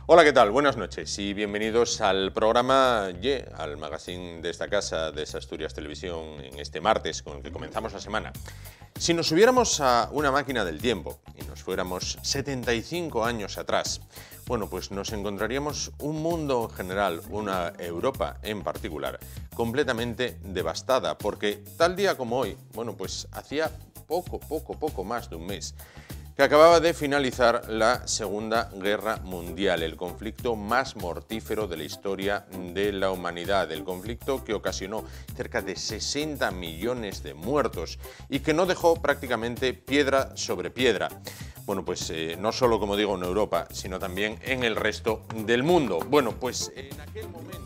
Hola, ¿qué tal? Buenas noches y bienvenidos al programa al magazine de esta casa, de Asturias Televisión, en este martes con el que comenzamos la semana. Si nos subiéramos a una máquina del tiempo y nos fuéramos 75 años atrás, bueno, pues nos encontraríamos un mundo en general, una Europa en particular, completamente devastada, porque tal día como hoy, bueno, pues hacía poco más de un mes, que acababa de finalizar la Segunda Guerra Mundial, el conflicto más mortífero de la historia de la humanidad, el conflicto que ocasionó cerca de 60 millones de muertos y que no dejó prácticamente piedra sobre piedra. Bueno, pues no solo, como digo, en Europa, sino también en el resto del mundo. Bueno, pues en aquel momento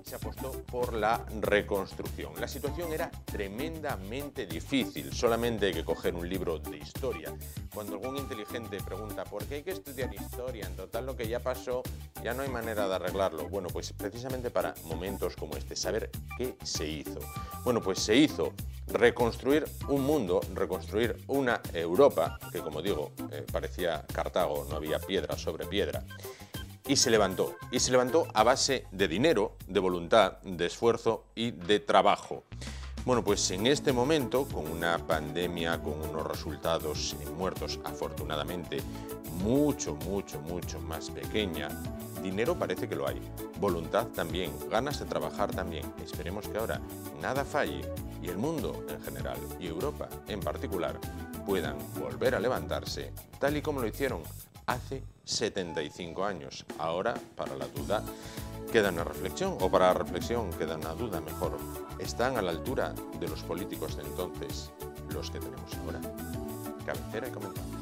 se apostó por la reconstrucción. La situación era tremendamente difícil, solamente hay que coger un libro de historia. Cuando algún inteligente pregunta ¿por qué hay que estudiar historia? En total lo que ya pasó, ya no hay manera de arreglarlo. Bueno, pues precisamente para momentos como este, saber qué se hizo. Bueno, pues se hizo reconstruir un mundo, reconstruir una Europa, que como digo, parecía Cartago, no había piedra sobre piedra. Y se levantó a base de dinero, de voluntad, de esfuerzo y de trabajo. Bueno, pues en este momento, con una pandemia, con unos resultados en muertos, afortunadamente, mucho más pequeña, dinero parece que lo hay, voluntad también, ganas de trabajar también. Esperemos que ahora nada falle y el mundo en general y Europa en particular puedan volver a levantarse tal y como lo hicieron hace 75 años. Ahora, para la duda, queda una reflexión, o para la reflexión queda una duda mejor. ¿Están a la altura de los políticos de entonces los que tenemos ahora? Cabecera y comentarios.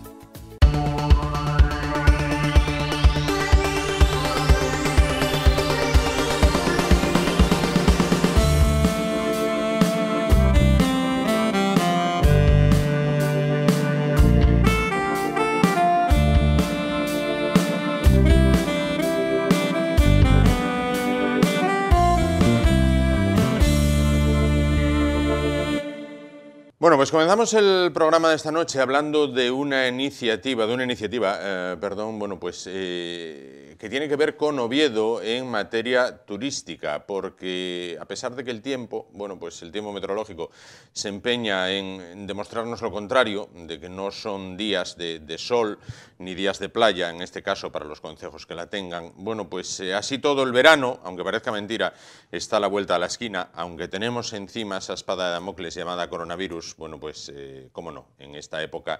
Bueno, pues comenzamos el programa de esta noche hablando de una iniciativa, bueno, pues que tiene que ver con Oviedo en materia turística, porque a pesar de que el tiempo, bueno, pues el tiempo meteorológico se empeña en demostrarnos lo contrario, de que no son días de sol ni días de playa, en este caso para los concejos que la tengan, bueno, pues así todo el verano, aunque parezca mentira, está a la vuelta a la esquina, aunque tenemos encima esa espada de Damocles llamada coronavirus. Bueno, pues, cómo no, en esta época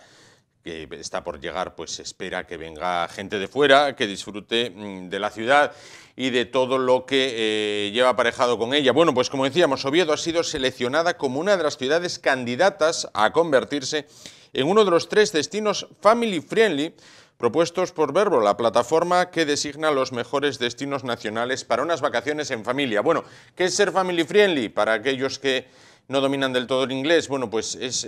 que está por llegar, pues se espera que venga gente de fuera, que disfrute de la ciudad y de todo lo que lleva aparejado con ella. Bueno, pues como decíamos, Oviedo ha sido seleccionada como una de las ciudades candidatas a convertirse en uno de los 3 destinos family friendly propuestos por Vrbo, la plataforma que designa los mejores destinos nacionales para unas vacaciones en familia. Bueno, ¿qué es ser family friendly? Para aquellos que no dominan del todo el inglés, bueno, pues es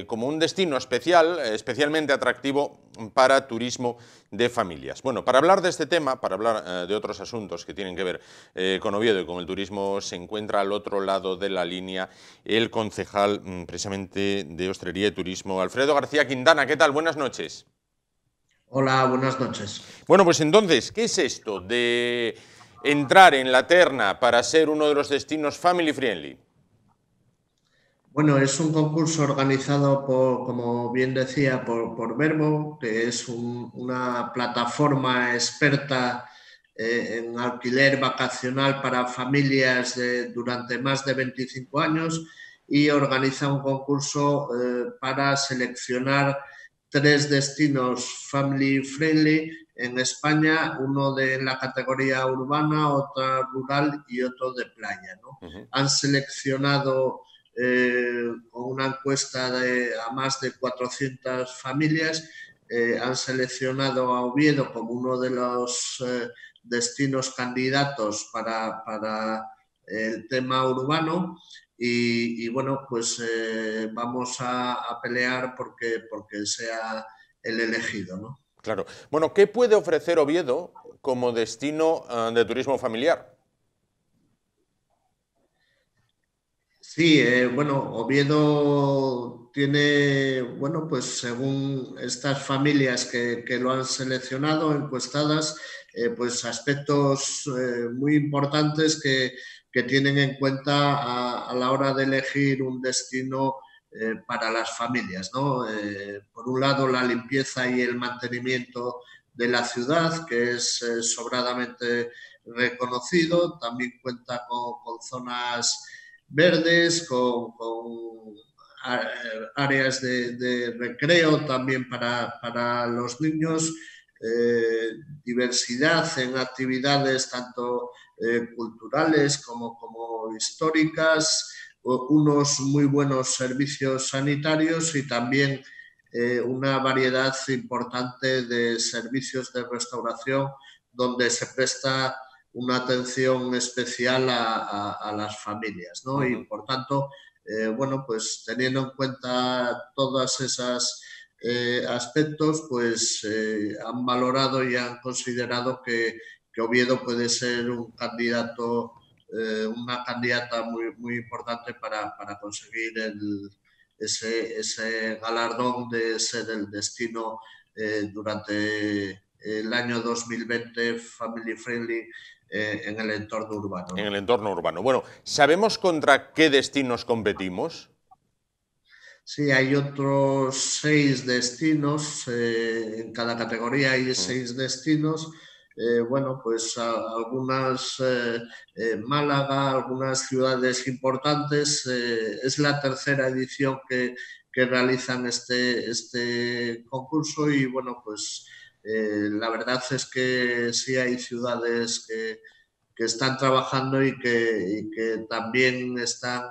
como un destino especial, especialmente atractivo para turismo de familias. Bueno, para hablar de este tema, para hablar de otros asuntos que tienen que ver con Oviedo y con el turismo, se encuentra al otro lado de la línea el concejal precisamente de Hostelería y Turismo, Alfredo García Quintana. ¿Qué tal? Buenas noches. Hola, buenas noches. Bueno, pues entonces, ¿qué es esto de entrar en la terna para ser uno de los destinos family friendly? Bueno, es un concurso organizado por, como bien decía, por Vrbo, que es una plataforma experta en alquiler vacacional para familias durante más de 25 años y organiza un concurso para seleccionar 3 destinos family friendly en España, uno de la categoría urbana, otra rural y otro de playa, ¿no? Han seleccionado con una encuesta a más de 400 familias, han seleccionado a Oviedo como uno de los destinos candidatos para el tema urbano y bueno, pues vamos a pelear porque sea el elegido, ¿no? Claro. Bueno, ¿qué puede ofrecer Oviedo como destino de turismo familiar? Sí, bueno, Oviedo tiene, bueno, pues según estas familias que lo han seleccionado, encuestadas, pues aspectos muy importantes que tienen en cuenta a la hora de elegir un destino para las familias, ¿no? Por un lado, la limpieza y el mantenimiento de la ciudad, que es sobradamente reconocido, también cuenta con zonas verdes, con áreas de recreo también para los niños, diversidad en actividades tanto culturales como históricas, unos muy buenos servicios sanitarios y también una variedad importante de servicios de restauración donde se presta una atención especial a las familias, ¿no? Y por tanto, bueno, pues teniendo en cuenta todas esas aspectos, pues han valorado y han considerado que Oviedo puede ser un candidato, una candidata muy importante para conseguir ese galardón de ser el destino durante el año 2020 family friendly en el entorno urbano, En ¿no? el entorno urbano. Bueno, ¿sabemos contra qué destinos competimos? Sí, hay otros 6 destinos, en cada categoría hay 6 destinos. Bueno, pues algunas, Málaga, algunas ciudades importantes. Es la tercera edición que realizan este concurso y bueno, pues la verdad es que sí hay ciudades que están trabajando y que también están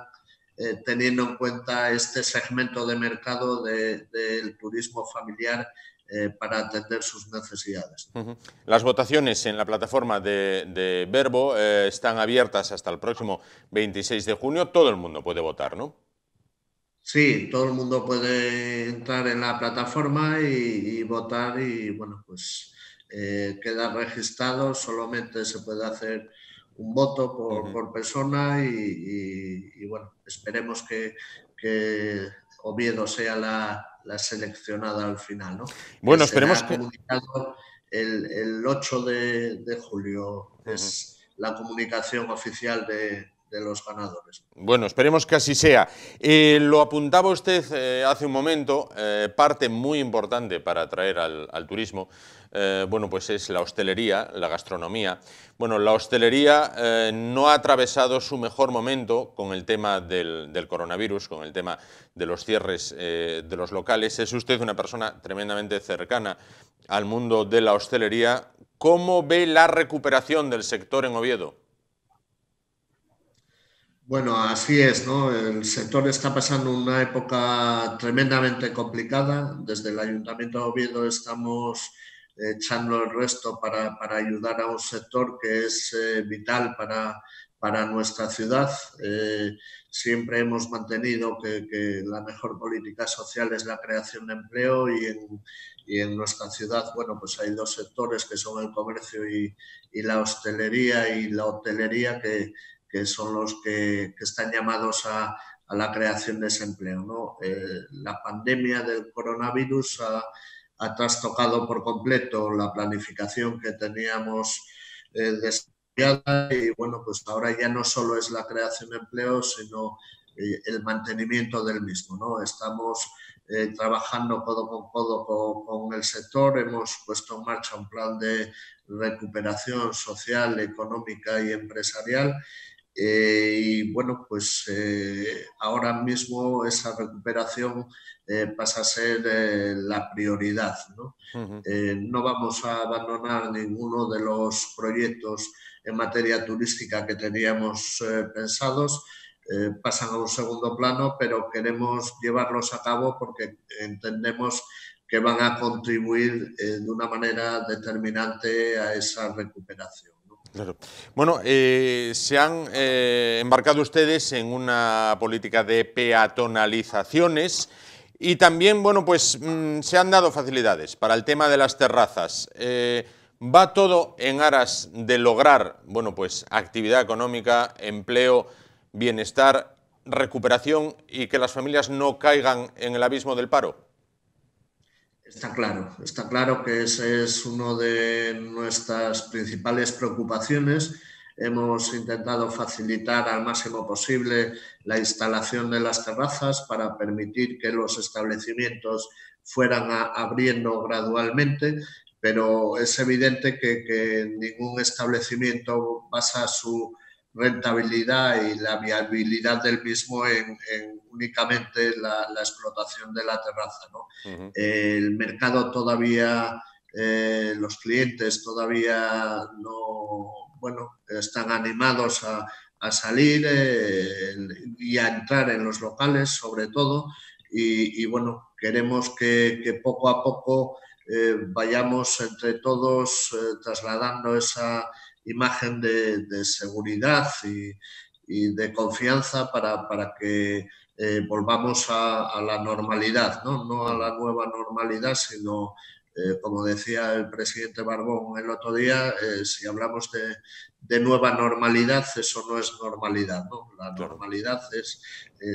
teniendo en cuenta este segmento de mercado del turismo familiar para atender sus necesidades. Las votaciones en la plataforma de Verbo están abiertas hasta el próximo 26 de junio. Todo el mundo puede votar, ¿no? Sí, todo el mundo puede entrar en la plataforma y votar y bueno, pues queda registrado, solamente se puede hacer un voto por persona y bueno, esperemos que Oviedo sea la seleccionada al final, ¿no? Que Bueno, esperemos será que... comunicado el 8 de julio, es la comunicación oficial de los ganadores. Bueno, esperemos que así sea. Lo apuntaba usted hace un momento, parte muy importante para atraer al turismo, bueno, pues es la hostelería, la gastronomía. Bueno, la hostelería no ha atravesado su mejor momento con el tema del coronavirus, con el tema de los cierres de los locales. Es usted una persona tremendamente cercana al mundo de la hostelería. ¿Cómo ve la recuperación del sector en Oviedo? Bueno, así es, ¿no? El sector está pasando una época tremendamente complicada. Desde el Ayuntamiento de Oviedo estamos echando el resto para ayudar a un sector que es vital para nuestra ciudad. Siempre hemos mantenido que la mejor política social es la creación de empleo y en nuestra ciudad, bueno, pues hay 2 sectores que son el comercio y la hostelería y la hotelería que son los que están llamados a la creación de ese empleo, ¿no? La pandemia del coronavirus ha trastocado por completo la planificación que teníamos desarrollada y bueno, pues ahora ya no solo es la creación de empleo, sino el mantenimiento del mismo, ¿no? Estamos trabajando codo con codo con el sector, hemos puesto en marcha un plan de recuperación social, económica y empresarial y bueno, pues ahora mismo esa recuperación pasa a ser la prioridad, ¿no? No vamos a abandonar ninguno de los proyectos en materia turística que teníamos pensados, pasan a un segundo plano, pero queremos llevarlos a cabo porque entendemos que van a contribuir de una manera determinante a esa recuperación. Claro. Bueno, se han embarcado ustedes en una política de peatonalizaciones y también, bueno, pues se han dado facilidades para el tema de las terrazas. ¿Va todo en aras de lograr, bueno, pues actividad económica, empleo, bienestar recuperación y que las familias no caigan en el abismo del paro? Está claro que ese es uno de nuestras principales preocupaciones. Hemos intentado facilitar al máximo posible la instalación de las terrazas para permitir que los establecimientos fueran abriendo gradualmente, pero es evidente que ningún establecimiento basa su rentabilidad y la viabilidad del mismo en únicamente la explotación de la terraza, ¿no? El mercado todavía, los clientes todavía no, bueno, están animados a salir y a entrar en los locales, sobre todo, y bueno, queremos que poco a poco vayamos entre todos trasladando esa imagen de seguridad y de confianza para que volvamos a la normalidad, ¿no? No a la nueva normalidad, sino, como decía el presidente Barbón el otro día, si hablamos de nueva normalidad, eso no es normalidad, ¿no? La Claro. normalidad es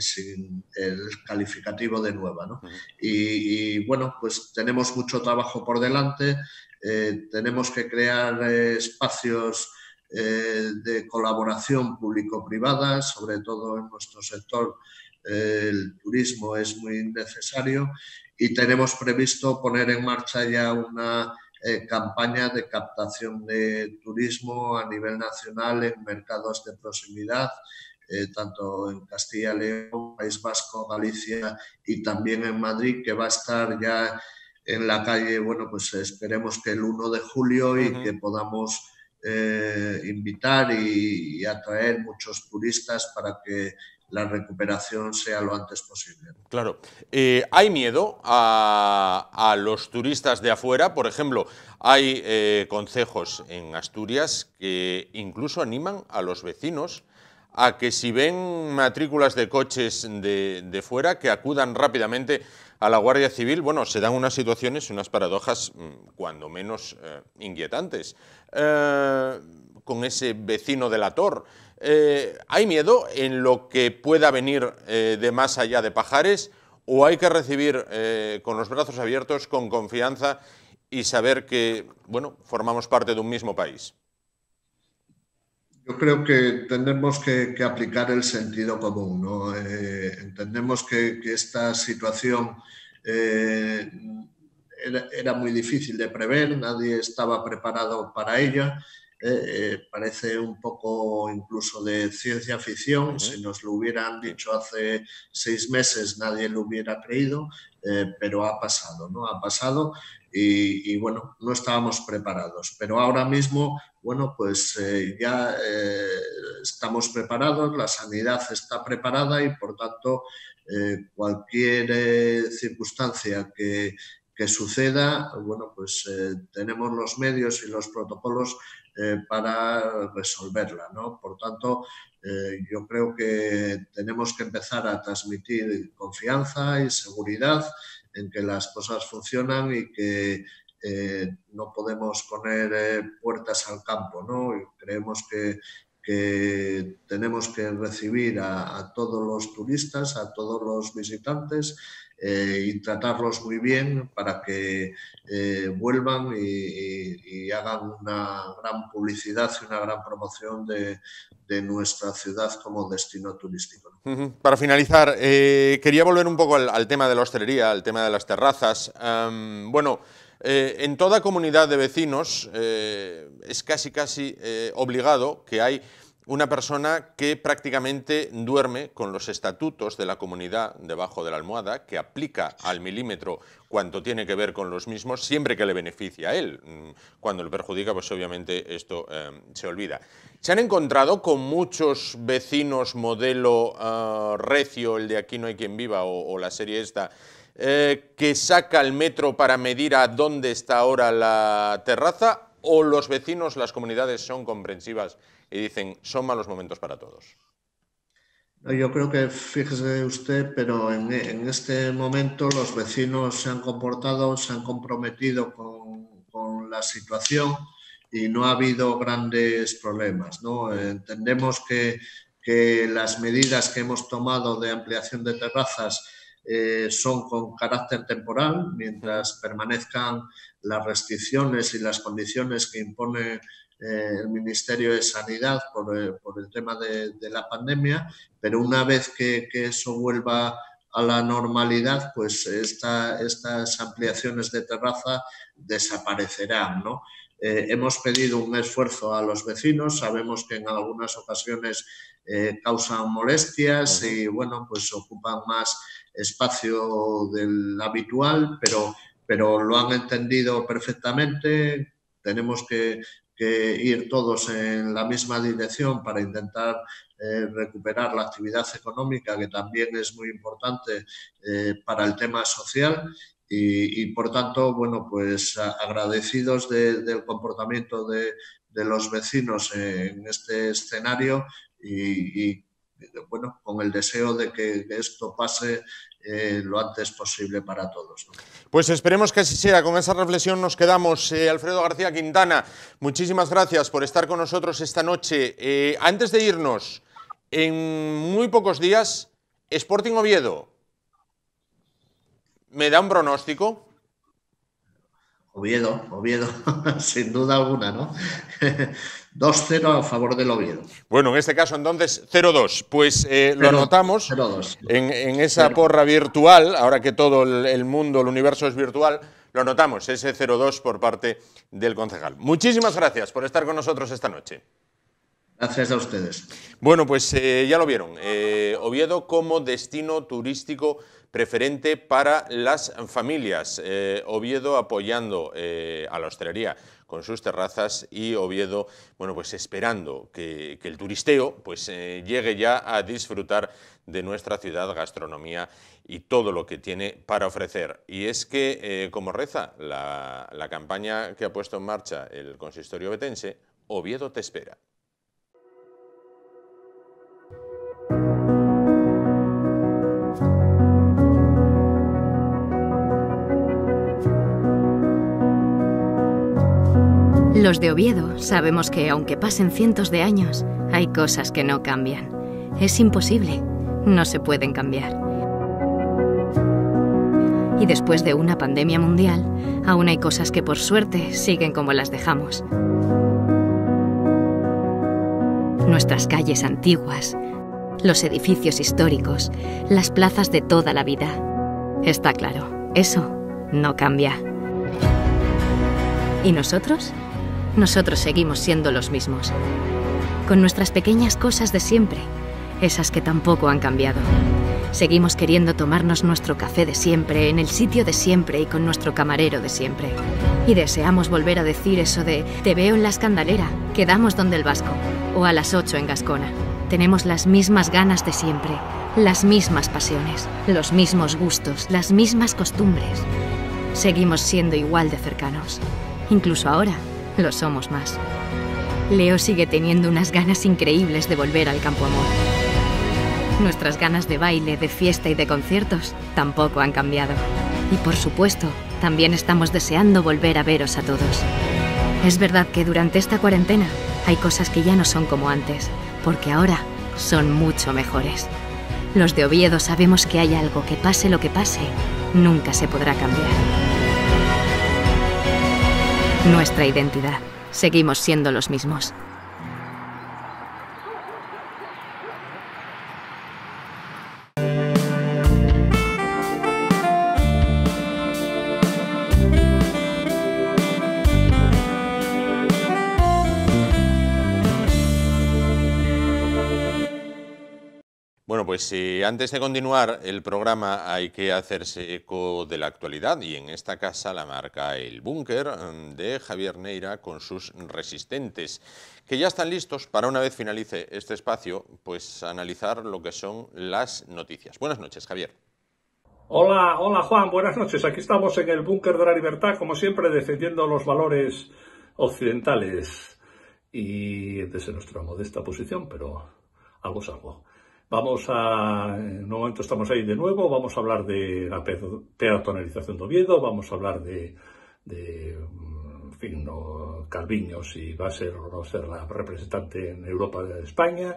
sin el calificativo de nueva, ¿no? Y bueno, pues tenemos mucho trabajo por delante, tenemos que crear espacios de colaboración público-privada, sobre todo en nuestro sector el turismo es muy necesario y tenemos previsto poner en marcha ya una campaña de captación de turismo a nivel nacional en mercados de proximidad, tanto en Castilla y León, País Vasco, Galicia y también en Madrid, que va a estar ya en la calle, bueno, pues esperemos que el 1 de julio y que podamos invitar y atraer muchos turistas para que la recuperación sea lo antes posible. Claro. ¿Hay miedo a los turistas de afuera? Por ejemplo, hay concejos en Asturias que incluso animan a los vecinos a que si ven matrículas de coches de fuera, que acudan rápidamente a la Guardia Civil. Bueno, se dan unas situaciones, unas paradojas, cuando menos inquietantes. Con ese vecino delator. ¿Hay miedo en lo que pueda venir de más allá de Pajares, o hay que recibir con los brazos abiertos, con confianza y saber que, bueno, formamos parte de un mismo país? Yo creo que tenemos que aplicar el sentido común, ¿no? Entendemos que esta situación era muy difícil de prever, nadie estaba preparado para ella. Parece un poco incluso de ciencia ficción. Si nos lo hubieran dicho hace 6 meses, nadie lo hubiera creído, pero ha pasado, ¿no? Ha pasado y bueno, no estábamos preparados. Pero ahora mismo, bueno, pues ya estamos preparados, la sanidad está preparada y por tanto cualquier circunstancia que suceda, bueno, pues tenemos los medios y los protocolos para resolverla, ¿no? Por tanto, yo creo que tenemos que empezar a transmitir confianza y seguridad en que las cosas funcionan y que no podemos poner puertas al campo, ¿no? Y creemos que tenemos que recibir a todos los turistas, a todos los visitantes y tratarlos muy bien para que vuelvan y hagan una gran publicidad y una gran promoción de nuestra ciudad como destino turístico, ¿no? Para finalizar, quería volver un poco al tema de la hostelería, al tema de las terrazas. Bueno, en toda comunidad de vecinos es casi obligado que hay una persona que prácticamente duerme con los estatutos de la comunidad debajo de la almohada, que aplica al milímetro cuanto tiene que ver con los mismos, siempre que le beneficia a él. Cuando le perjudica, pues obviamente esto se olvida. ¿Se han encontrado con muchos vecinos modelo recio, el de Aquí no hay quien viva, o la serie esta, que saca el metro para medir a dónde está ahora la terraza, o los vecinos, las comunidades son comprensivas y dicen, son malos momentos para todos? Yo creo que, fíjese usted, pero en este momento los vecinos se han comportado, se han comprometido con la situación y no ha habido grandes problemas, ¿no? Entendemos que que las medidas que hemos tomado de ampliación de terrazas son con carácter temporal, mientras permanezcan las restricciones y las condiciones que impone el Ministerio de Sanidad por el tema de la pandemia, pero una vez que eso vuelva a la normalidad, pues estas ampliaciones de terraza desaparecerán, ¿no? Hemos pedido un esfuerzo a los vecinos, sabemos que en algunas ocasiones causan molestias y, bueno, pues ocupan más espacio del habitual, pero lo han entendido perfectamente. Tenemos que ir todos en la misma dirección para intentar recuperar la actividad económica, que también es muy importante para el tema social. Y por tanto, bueno, pues agradecidos del comportamiento de los vecinos en este escenario y bueno, con el deseo de que esto pase lo antes posible para todos, ¿no? Pues esperemos que así sea. Con esa reflexión nos quedamos. Alfredo García Quintana, muchísimas gracias por estar con nosotros esta noche. Antes de irnos, en muy pocos días, Sporting Oviedo. ¿Me da un pronóstico? Oviedo, sin duda alguna, ¿no? 2-0 a favor del Oviedo. Bueno, en este caso entonces 0-2. Pues lo anotamos en esa porra virtual, ahora que todo el mundo, el universo es virtual, lo anotamos, ese 0-2 por parte del concejal. Muchísimas gracias por estar con nosotros esta noche. Gracias a ustedes. Bueno, pues ya lo vieron. Oviedo como destino turístico preferente para las familias. Oviedo apoyando a la hostelería con sus terrazas y Oviedo, bueno, pues esperando que el turisteo pues llegue ya a disfrutar de nuestra ciudad, gastronomía y todo lo que tiene para ofrecer. Y es que, como reza la campaña que ha puesto en marcha el consistorio ovetense, Oviedo te espera. Los de Oviedo sabemos que, aunque pasen cientos de años, hay cosas que no cambian. Es imposible, no se pueden cambiar. Y después de una pandemia mundial, aún hay cosas que por suerte siguen como las dejamos. Nuestras calles antiguas, los edificios históricos, las plazas de toda la vida. Está claro, eso no cambia. ¿Y nosotros? Nosotros seguimos siendo los mismos, con nuestras pequeñas cosas de siempre, esas que tampoco han cambiado. Seguimos queriendo tomarnos nuestro café de siempre, en el sitio de siempre y con nuestro camarero de siempre. Y deseamos volver a decir eso de «Te veo en la Escandalera, quedamos donde el Vasco» o a las 8 en Gascona. Tenemos las mismas ganas de siempre, las mismas pasiones, los mismos gustos, las mismas costumbres. Seguimos siendo igual de cercanos. Incluso ahora lo somos más. Leo sigue teniendo unas ganas increíbles de volver al Campo Amor. Nuestras ganas de baile, de fiesta y de conciertos tampoco han cambiado. Y por supuesto, también estamos deseando volver a veros a todos. Es verdad que durante esta cuarentena hay cosas que ya no son como antes, porque ahora son mucho mejores. Los de Oviedo sabemos que hay algo que pase lo que pase, nunca se podrá cambiar. Nuestra identidad. Seguimos siendo los mismos. Bueno, pues antes de continuar el programa hay que hacerse eco de la actualidad y en esta casa la marca El Búnker de Javier Neira con sus resistentes, que ya están listos para, una vez finalice este espacio, pues analizar lo que son las noticias. Buenas noches, Javier. Hola Juan, buenas noches. Aquí estamos en el Búnker de la Libertad, como siempre, defendiendo los valores occidentales y desde nuestra modesta posición, pero algo es algo. En un momento estamos ahí de nuevo, vamos a hablar de la peatonalización de Oviedo, vamos a hablar en fin, Calviño, si va a ser o no ser la representante en Europa de España,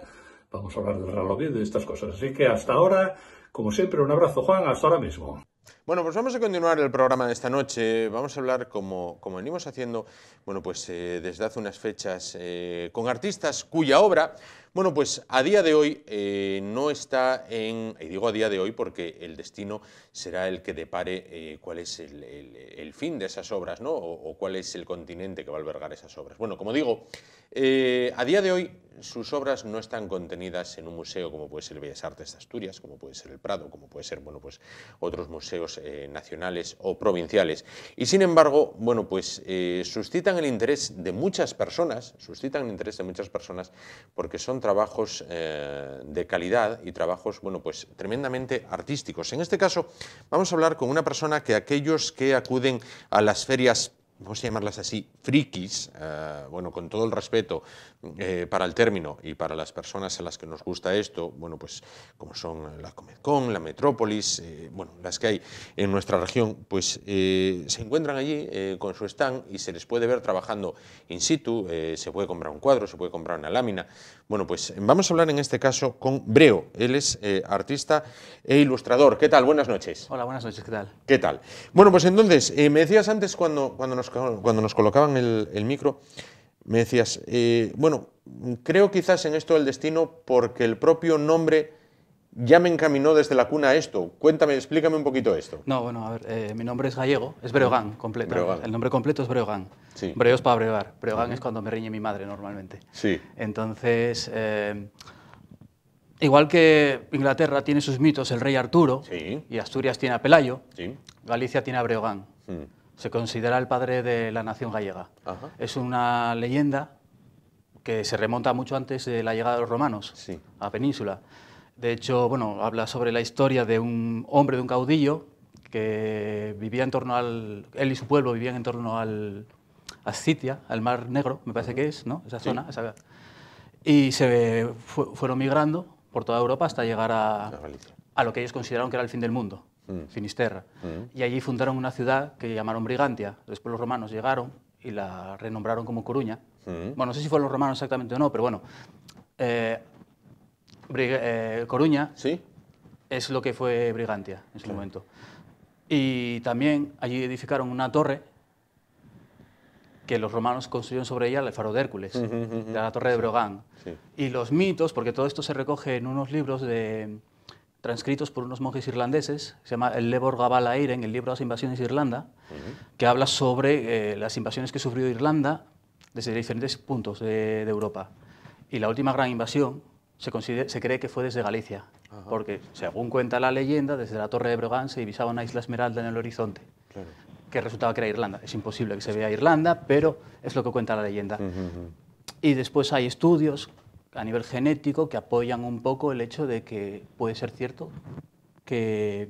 Vamos a hablar del reloj y de estas cosas. Así que hasta ahora, como siempre, un abrazo, Juan, hasta ahora mismo. Bueno, pues vamos a continuar el programa de esta noche. Vamos a hablar, como venimos haciendo, bueno, pues desde hace unas fechas, con artistas cuya obra, bueno, pues a día de hoy no está en... Y digo a día de hoy porque el destino será el que depare cuál es el fin de esas obras, ¿no? O cuál es el continente que va a albergar esas obras. Bueno, como digo, a día de hoy sus obras no están contenidas en un museo como puede ser el Bellas Artes de Asturias, como puede ser el Prado, como puede ser, bueno, pues otros museos nacionales o provinciales. Y sin embargo, bueno, pues suscitan el interés de muchas personas, porque son trabajos de calidad y trabajos, bueno, pues tremendamente artísticos. En este caso, vamos a hablar con una persona que aquellos que acuden a las ferias, vamos a llamarlas así, frikis, bueno, con todo el respeto para el término y para las personas a las que nos gusta esto, bueno, pues como son la Comedcon, la Metrópolis, bueno, las que hay en nuestra región, pues se encuentran allí con su stand y se les puede ver trabajando in situ, se puede comprar un cuadro, se puede comprar una lámina. Bueno, pues vamos a hablar en este caso con Breo. Él es artista e ilustrador. ¿Qué tal? Buenas noches. Hola, buenas noches, ¿qué tal? ¿Qué tal? Bueno, pues entonces, me decías antes cuando nos colocaban el micro, me decías, bueno, creo quizás en esto del destino porque el propio nombre ya me encaminó desde la cuna a esto. Cuéntame, explícame un poquito esto. No, bueno, a ver, mi nombre es gallego, es Breogán, completo. Breogán. El nombre completo es Breogán. Sí. Breo es para bregar. Breogán es cuando me riñe mi madre normalmente. Sí. Entonces, igual que Inglaterra tiene sus mitos, el rey Arturo, Sí. y Asturias tiene a Pelayo, Sí. Galicia tiene a Breogán. Se considera el padre de la nación gallega. Ajá. Es una leyenda que se remonta mucho antes de la llegada de los romanos Sí. a la península. De hecho, bueno, habla sobre la historia de un hombre, de un caudillo, que vivía en torno al... Él y su pueblo vivían en torno al Scitia, al Mar Negro, me parece que es, ¿no? Esa zona. Esa, y se fueron migrando por toda Europa hasta llegar a lo que ellos consideraron que era el fin del mundo, Finisterra. Y allí fundaron una ciudad que llamaron Brigantia. Después los romanos llegaron y la renombraron como Coruña. Bueno, no sé si fueron los romanos exactamente o no, pero bueno... Coruña ¿Sí? es lo que fue Brigantia en su momento. Y también allí edificaron una torre que los romanos construyeron sobre ella el faro de Hércules, la torre de Breogán. Sí. Y los mitos, porque todo esto se recoge en unos libros transcritos por unos monjes irlandeses, se llama el Lebor Gabal Airen, el libro de las invasiones de Irlanda, que habla sobre las invasiones que sufrió Irlanda desde diferentes puntos de Europa. Y la última gran invasión se cree que fue desde Galicia, porque, según cuenta la leyenda, desde la Torre de Breogán se divisaba una isla esmeralda en el horizonte, que resultaba que era Irlanda. Es imposible que se vea Irlanda, pero es lo que cuenta la leyenda. Y después hay estudios a nivel genético que apoyan un poco el hecho de que puede ser cierto que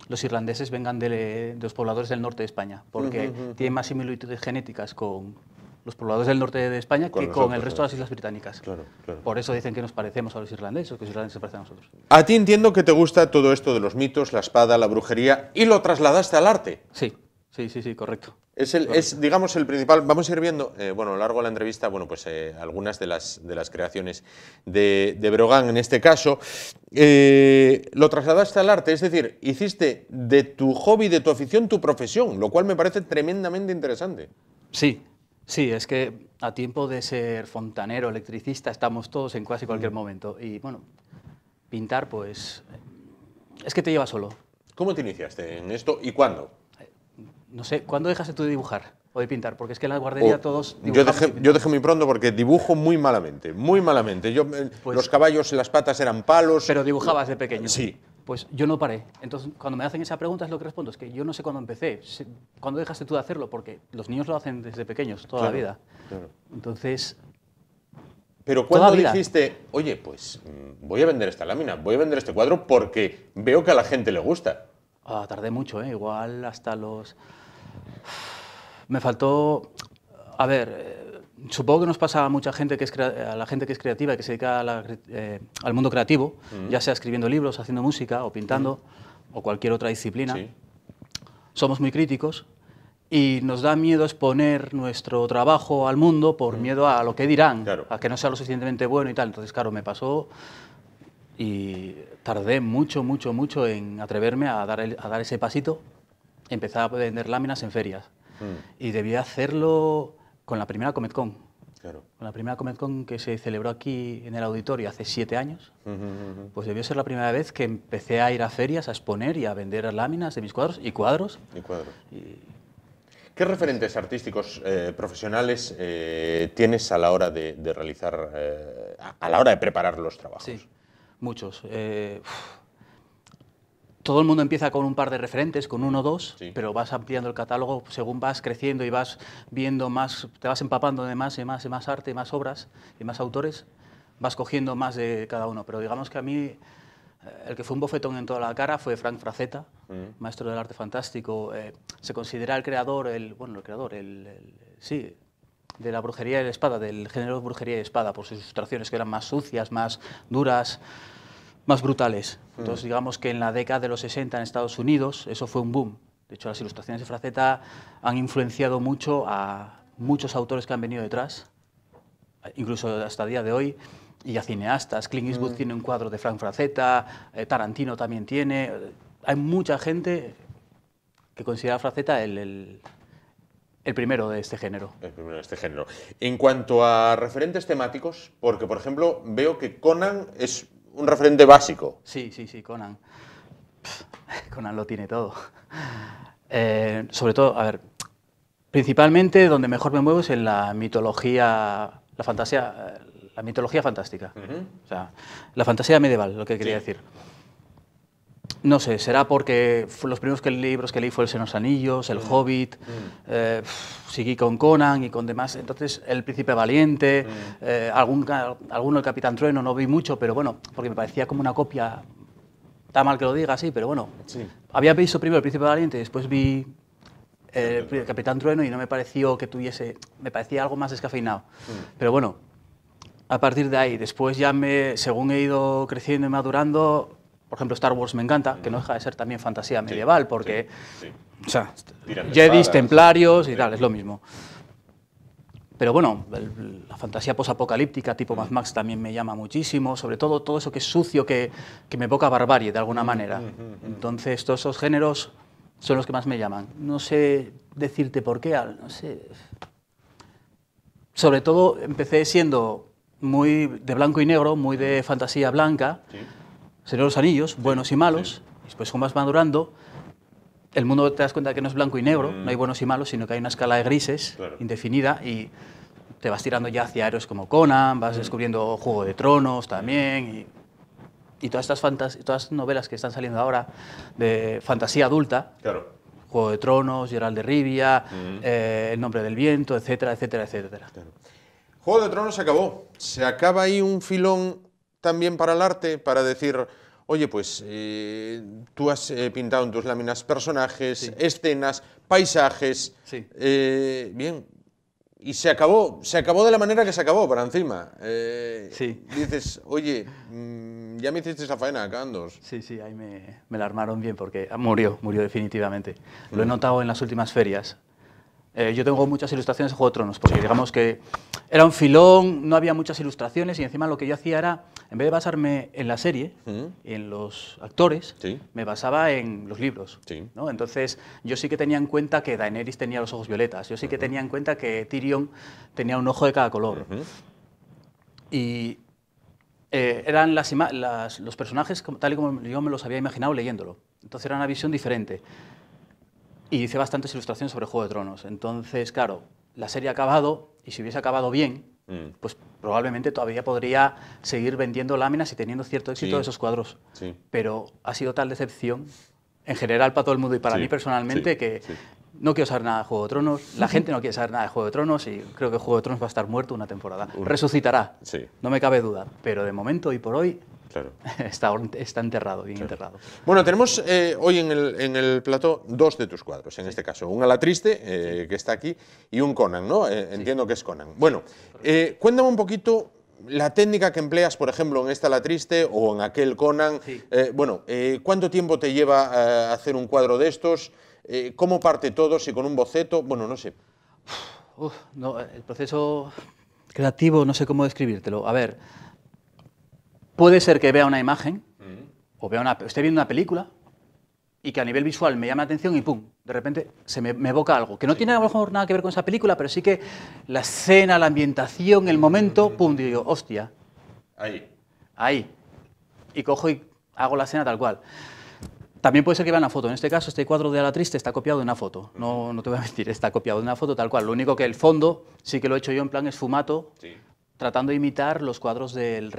los irlandeses vengan de los pobladores del norte de España, porque tienen más similitudes genéticas con los pobladores del norte de España que con el resto de las islas británicas. Claro, claro. Por eso dicen que nos parecemos a los irlandeses, o que los irlandeses se parecen a nosotros. A ti entiendo que te gusta todo esto de los mitos, la espada, la brujería, y lo trasladaste al arte. Sí, correcto. Es, digamos, el principal. Vamos a ir viendo, bueno, a lo largo de la entrevista, bueno, pues algunas de las creaciones de Breogán, en este caso. Lo trasladaste al arte, es decir, hiciste de tu hobby, de tu afición, tu profesión, lo cual me parece tremendamente interesante. Sí, es que a tiempo de ser fontanero, electricista, estamos todos en casi cualquier momento. Y bueno, pintar, pues, es que te lleva solo. ¿Cómo te iniciaste en esto y cuándo? No sé, ¿cuándo dejaste tú de dibujar o de pintar? Porque es que en la guardería todos dibujamos. Yo dejé muy pronto porque dibujo muy malamente, muy malamente. Pues, los caballos en las patas eran palos. Pero dibujabas de pequeño. Sí. Pues yo no paré. Entonces, cuando me hacen esa pregunta es lo que respondo, es que yo no sé cuándo empecé. ¿Cuándo dejaste tú de hacerlo? Porque los niños lo hacen desde pequeños, toda la vida. Claro. Entonces... Pero ¿cuándo dijiste, oye, pues voy a vender esta lámina, voy a vender este cuadro porque veo que a la gente le gusta? Tardé mucho, igual hasta los... Me faltó... A ver, supongo que nos pasa a mucha gente a la gente que es creativa y que se dedica al mundo creativo, ya sea escribiendo libros, haciendo música o pintando o cualquier otra disciplina. Sí. Somos muy críticos y nos da miedo exponer nuestro trabajo al mundo por miedo a lo que dirán, a que no sea lo suficientemente bueno y tal. Entonces, claro, me pasó Y tardé mucho en atreverme a dar ese pasito. Empecé a vender láminas en ferias. Y debía hacerlo con la primera Comet-Con. Claro. Con la primera Comet-Con que se celebró aquí en el auditorio hace 7 años. Pues debió ser la primera vez que empecé a ir a ferias, a exponer y a vender láminas de mis cuadros. ¿Qué referentes artísticos profesionales tienes a la hora de realizar, a la hora de preparar los trabajos? Sí, muchos. Todo el mundo empieza con un par de referentes, con 1 o 2, sí, pero vas ampliando el catálogo según vas creciendo y vas viendo más, te vas empapando de más y más arte, más obras y más autores, vas cogiendo más de cada uno. Pero digamos que a mí el que fue un bofetón en toda la cara fue Frank Frazetta, maestro del arte fantástico. Se considera el creador, sí, de la brujería y la espada, del género de brujería y espada, por sus ilustraciones que eran más sucias, más duras, más brutales. Entonces, digamos que en la década de los 60 en Estados Unidos eso fue un boom. De hecho, las ilustraciones de Frazetta han influenciado mucho a muchos autores que han venido detrás, incluso hasta el día de hoy, y a cineastas. Clint Eastwood tiene un cuadro de Frank Frazetta, Tarantino también tiene. Hay mucha gente que considera a Frazetta el primero de este género. El primero de este género. En cuanto a referentes temáticos, porque, por ejemplo, veo que Conan es un referente básico. Sí, Conan. Conan lo tiene todo. Sobre todo, a ver, principalmente donde mejor me muevo es en la mitología, la mitología fantástica. O sea, la fantasía medieval, lo que quería decir. No sé, será porque los primeros libros que leí fue El Señor de los Anillos, El Hobbit, seguí con Conan y con demás. Entonces, El Príncipe Valiente, alguno El Capitán Trueno, no vi mucho, pero bueno, porque me parecía como una copia, está mal que lo diga así, pero bueno. Sí. Había visto primero El Príncipe Valiente, después vi El Capitán Trueno y no me pareció que tuviese, me parecía algo más descafeinado. Pero bueno, a partir de ahí, después ya según he ido creciendo y madurando, por ejemplo, Star Wars me encanta, que no deja de ser también fantasía medieval, porque, o sea, jedis, templarios y tal, es lo mismo. Pero bueno, la fantasía posapocalíptica tipo Mad Max también me llama muchísimo, sobre todo eso que es sucio, que me evoca barbarie de alguna manera. Entonces, todos esos géneros son los que más me llaman. No sé decirte por qué, no sé. Sobre todo empecé siendo muy de blanco y negro, muy de fantasía blanca, Señor de los Anillos, buenos y malos, y después como vas madurando, el mundo te das cuenta que no es blanco y negro, no hay buenos y malos, sino que hay una escala de grises indefinida y te vas tirando ya hacia héroes como Conan, vas descubriendo Juego de Tronos también y todas estas novelas que están saliendo ahora de fantasía adulta, Juego de Tronos, Geralt de Rivia, El Nombre del Viento, etcétera, etcétera, etcétera. Juego de Tronos se acabó. Se acaba ahí un filón también para el arte, para decir, oye, pues tú has pintado en tus láminas personajes, escenas, paisajes, bien, y se acabó de la manera que se acabó, para encima. Dices, oye, ya me hiciste esa faena, Candos. Sí, ahí me la armaron bien, porque murió definitivamente. Lo he notado en las últimas ferias. Yo tengo muchas ilustraciones de Juego de Tronos, porque digamos que era un filón, no había muchas ilustraciones y encima lo que yo hacía era, en vez de basarme en la serie, en los actores, me basaba en los libros, ¿no? Entonces yo sí que tenía en cuenta que Daenerys tenía los ojos violetas, yo sí que tenía en cuenta que Tyrion tenía un ojo de cada color. Y eran los personajes tal y como yo me los había imaginado leyéndolo, entonces era una visión diferente. Y hice bastantes ilustraciones sobre Juego de Tronos. Entonces, claro, la serie ha acabado, y si hubiese acabado bien, pues probablemente todavía podría seguir vendiendo láminas y teniendo cierto éxito de esos cuadros. Pero ha sido tal decepción, en general para todo el mundo y para mí personalmente, que no quiero saber nada de Juego de Tronos, la gente no quiere saber nada de Juego de Tronos y creo que Juego de Tronos va a estar muerto una temporada. Resucitará, no me cabe duda, pero de momento y por hoy está enterrado, bien enterrado. Bueno, tenemos hoy en el plató 2 de tus cuadros, en este caso. Un A la Triste, que está aquí, y un Conan, ¿no? Entiendo que es Conan. Bueno, cuéntame un poquito la técnica que empleas, por ejemplo, en esta A la Triste o en aquel Conan. Bueno, ¿cuánto tiempo te lleva hacer un cuadro de estos? ¿Cómo parte todo? ¿Si con un boceto? Bueno, no sé. No, el proceso creativo no sé cómo describírtelo. A ver, puede ser que vea una imagen o esté viendo una película y que a nivel visual me llame la atención y ¡pum! De repente se me evoca algo, que no tiene a lo mejor nada que ver con esa película, pero sí que la escena, la ambientación, el momento, ¡pum! Digo, hostia. Ahí. Y cojo y hago la escena tal cual. También puede ser que vea una foto. En este caso, este cuadro de Ala Triste está copiado de una foto. No te voy a mentir, está copiado de una foto tal cual. Lo único que el fondo sí que lo he hecho yo en plan esfumato, tratando de imitar los cuadros del